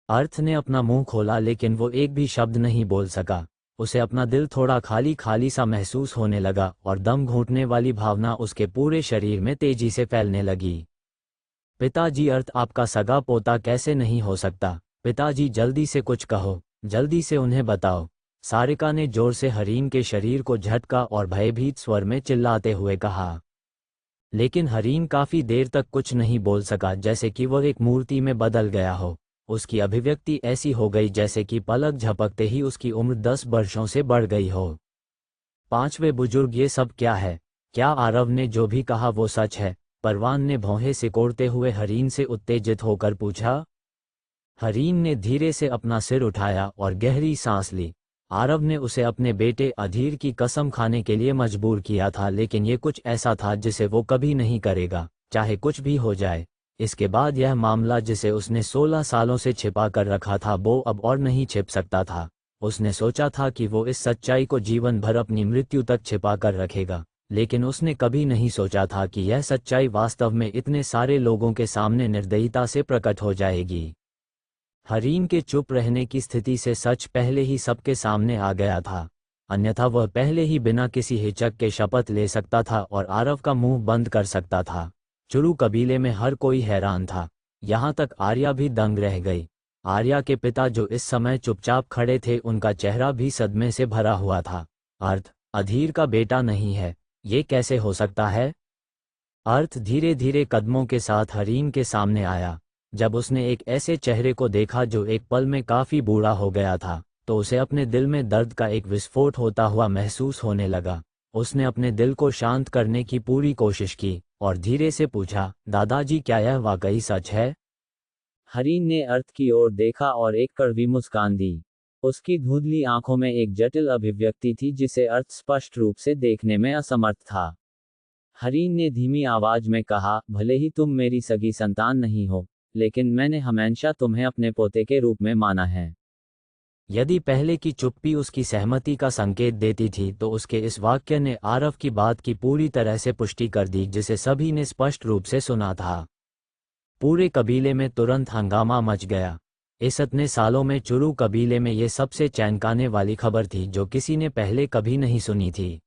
अर्थ ने अपना मुंह खोला लेकिन वो एक भी शब्द नहीं बोल सका। उसे अपना दिल थोड़ा खाली खाली सा महसूस होने लगा और दम घुटने वाली भावना उसके पूरे शरीर में तेजी से फैलने लगी। पिताजी, अर्थ आपका सगा पोता कैसे नहीं हो सकता? पिताजी, जल्दी से कुछ कहो, जल्दी से उन्हें बताओ। सारिका ने जोर से हरीम के शरीर को झटका और भयभीत स्वर में चिल्लाते हुए कहा। लेकिन हरीम काफी देर तक कुछ नहीं बोल सका, जैसे कि वह एक मूर्ति में बदल गया हो। उसकी अभिव्यक्ति ऐसी हो गई जैसे कि पलक झपकते ही उसकी उम्र 10 वर्षों से बढ़ गई हो। पांचवें बुजुर्ग, ये सब क्या है? क्या आरव ने जो भी कहा वो सच है? परवान ने भौहें सिकोड़ते हुए हरीन से उत्तेजित होकर पूछा। हरीन ने धीरे से अपना सिर उठाया और गहरी सांस ली। आरव ने उसे अपने बेटे अधीर की कसम खाने के लिए मजबूर किया था, लेकिन ये कुछ ऐसा था जिसे वो कभी नहीं करेगा, चाहे कुछ भी हो जाए। इसके बाद यह मामला जिसे उसने 16 सालों से छिपा कर रखा था, वो अब और नहीं छिप सकता था। उसने सोचा था कि वो इस सच्चाई को जीवन भर अपनी मृत्यु तक छिपा कर रखेगा, लेकिन उसने कभी नहीं सोचा था कि यह सच्चाई वास्तव में इतने सारे लोगों के सामने निर्दयता से प्रकट हो जाएगी। हरीम के चुप रहने की स्थिति से सच पहले ही सबके सामने आ गया था, अन्यथा वह पहले ही बिना किसी हिचक के शपथ ले सकता था और आरव का मुंह बंद कर सकता था। चुरू कबीले में हर कोई हैरान था, यहाँ तक आर्या भी दंग रह गई। आर्या के पिता जो इस समय चुपचाप खड़े थे, उनका चेहरा भी सदमे से भरा हुआ था। अर्थ अधीर का बेटा नहीं है, ये कैसे हो सकता है? अर्थ धीरे धीरे कदमों के साथ हरीम के सामने आया। जब उसने एक ऐसे चेहरे को देखा जो एक पल में काफी बूढ़ा हो गया था, तो उसे अपने दिल में दर्द का एक विस्फोट होता हुआ महसूस होने लगा। उसने अपने दिल को शांत करने की पूरी कोशिश की और धीरे से पूछा, दादाजी क्या यह वाकई सच है? हरिण ने अर्थ की ओर देखा और एक कड़वी मुस्कान दी। उसकी धुंधली आंखों में एक जटिल अभिव्यक्ति थी जिसे अर्थ स्पष्ट रूप से देखने में असमर्थ था। हरिण ने धीमी आवाज में कहा, भले ही तुम मेरी सगी संतान नहीं हो, लेकिन मैंने हमेशा तुम्हें अपने पोते के रूप में माना है। यदि पहले की चुप्पी उसकी सहमति का संकेत देती थी तो उसके इस वाक्य ने आरव की बात की पूरी तरह से पुष्टि कर दी जिसे सभी ने स्पष्ट रूप से सुना था। पूरे कबीले में तुरंत हंगामा मच गया। इस इतने सालों में चुरू कबीले में ये सबसे चौंकाने वाली खबर थी जो किसी ने पहले कभी नहीं सुनी थी।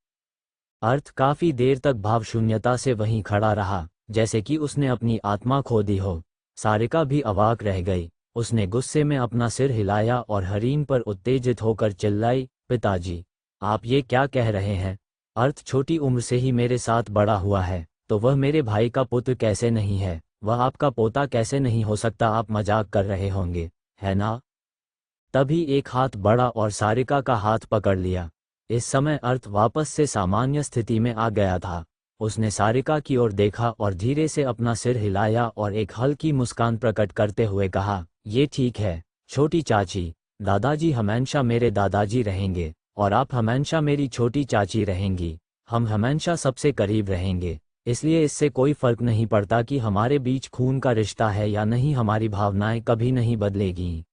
अर्थ काफी देर तक भावशून्यता से वहीं खड़ा रहा, जैसे कि उसने अपनी आत्मा खो दी हो। सारिका भी अवाक रह गई। उसने गुस्से में अपना सिर हिलाया और हरीन पर उत्तेजित होकर चिल्लाई, पिताजी, आप ये क्या कह रहे हैं? अर्थ छोटी उम्र से ही मेरे साथ बड़ा हुआ है, तो वह मेरे भाई का पुत्र कैसे नहीं है? वह आपका पोता कैसे नहीं हो सकता? आप मजाक कर रहे होंगे, है ना? तभी एक हाथ बढ़ा और सारिका का हाथ पकड़ लिया। इस समय अर्थ वापस से सामान्य स्थिति में आ गया था। उसने सारिका की ओर देखा और धीरे से अपना सिर हिलाया और एक हल्की मुस्कान प्रकट करते हुए कहा, ये ठीक है छोटी चाची, दादाजी हमेशा मेरे दादाजी रहेंगे और आप हमेशा मेरी छोटी चाची रहेंगी। हम हमेशा सबसे करीब रहेंगे, इसलिए इससे कोई फर्क नहीं पड़ता कि हमारे बीच खून का रिश्ता है या नहीं, हमारी भावनाएं कभी नहीं बदलेगी।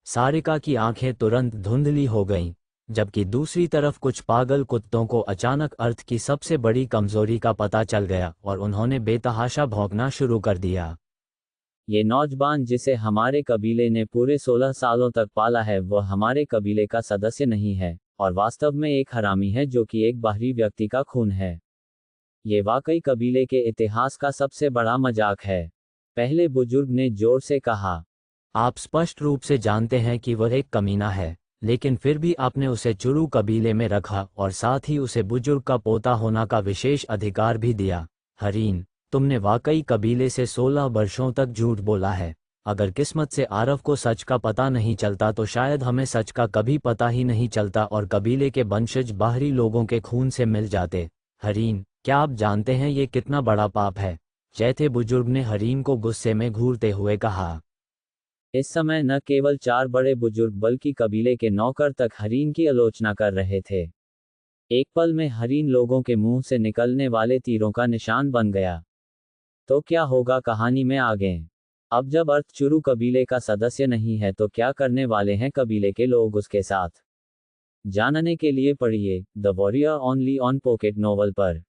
सारिका की आंखें तुरंत धुंधली हो गईं, जबकि दूसरी तरफ कुछ पागल कुत्तों को अचानक अर्थ की सबसे बड़ी कमजोरी का पता चल गया और उन्होंने बेतहाशा भौंकना शुरू कर दिया। ये नौजवान जिसे हमारे कबीले ने पूरे 16 सालों तक पाला है वह हमारे कबीले का सदस्य नहीं है, और वास्तव में एक हरामी है जो कि एक बाहरी व्यक्ति का खून है। ये वाकई कबीले के इतिहास का सबसे बड़ा मजाक है, पहले बुजुर्ग ने जोर से कहा। आप स्पष्ट रूप से जानते हैं कि वह एक कमीना है, लेकिन फिर भी आपने उसे चुरू कबीले में रखा और साथ ही उसे बुजुर्ग का पोता होना का विशेष अधिकार भी दिया। हरीन, तुमने वाकई कबीले से 16 वर्षों तक झूठ बोला है। अगर किस्मत से आरव को सच का पता नहीं चलता तो शायद हमें सच का कभी पता ही नहीं चलता और कबीले के वंशज बाहरी लोगों के खून से मिल जाते। हरीन, क्या आप जानते हैं ये कितना बड़ा पाप है? चौथे बुजुर्ग ने हरीन को गुस्से में घूरते हुए कहा। इस समय न केवल 4 बड़े बुजुर्ग बल्कि कबीले के नौकर तक हरीन की आलोचना कर रहे थे। एक पल में हरीन लोगों के मुंह से निकलने वाले तीरों का निशान बन गया। तो क्या होगा कहानी में आगे? अब जब अर्थ चुरू कबीले का सदस्य नहीं है तो क्या करने वाले हैं कबीले के लोग उसके साथ? जानने के लिए पढ़िए the warrior only on pocket novel पर।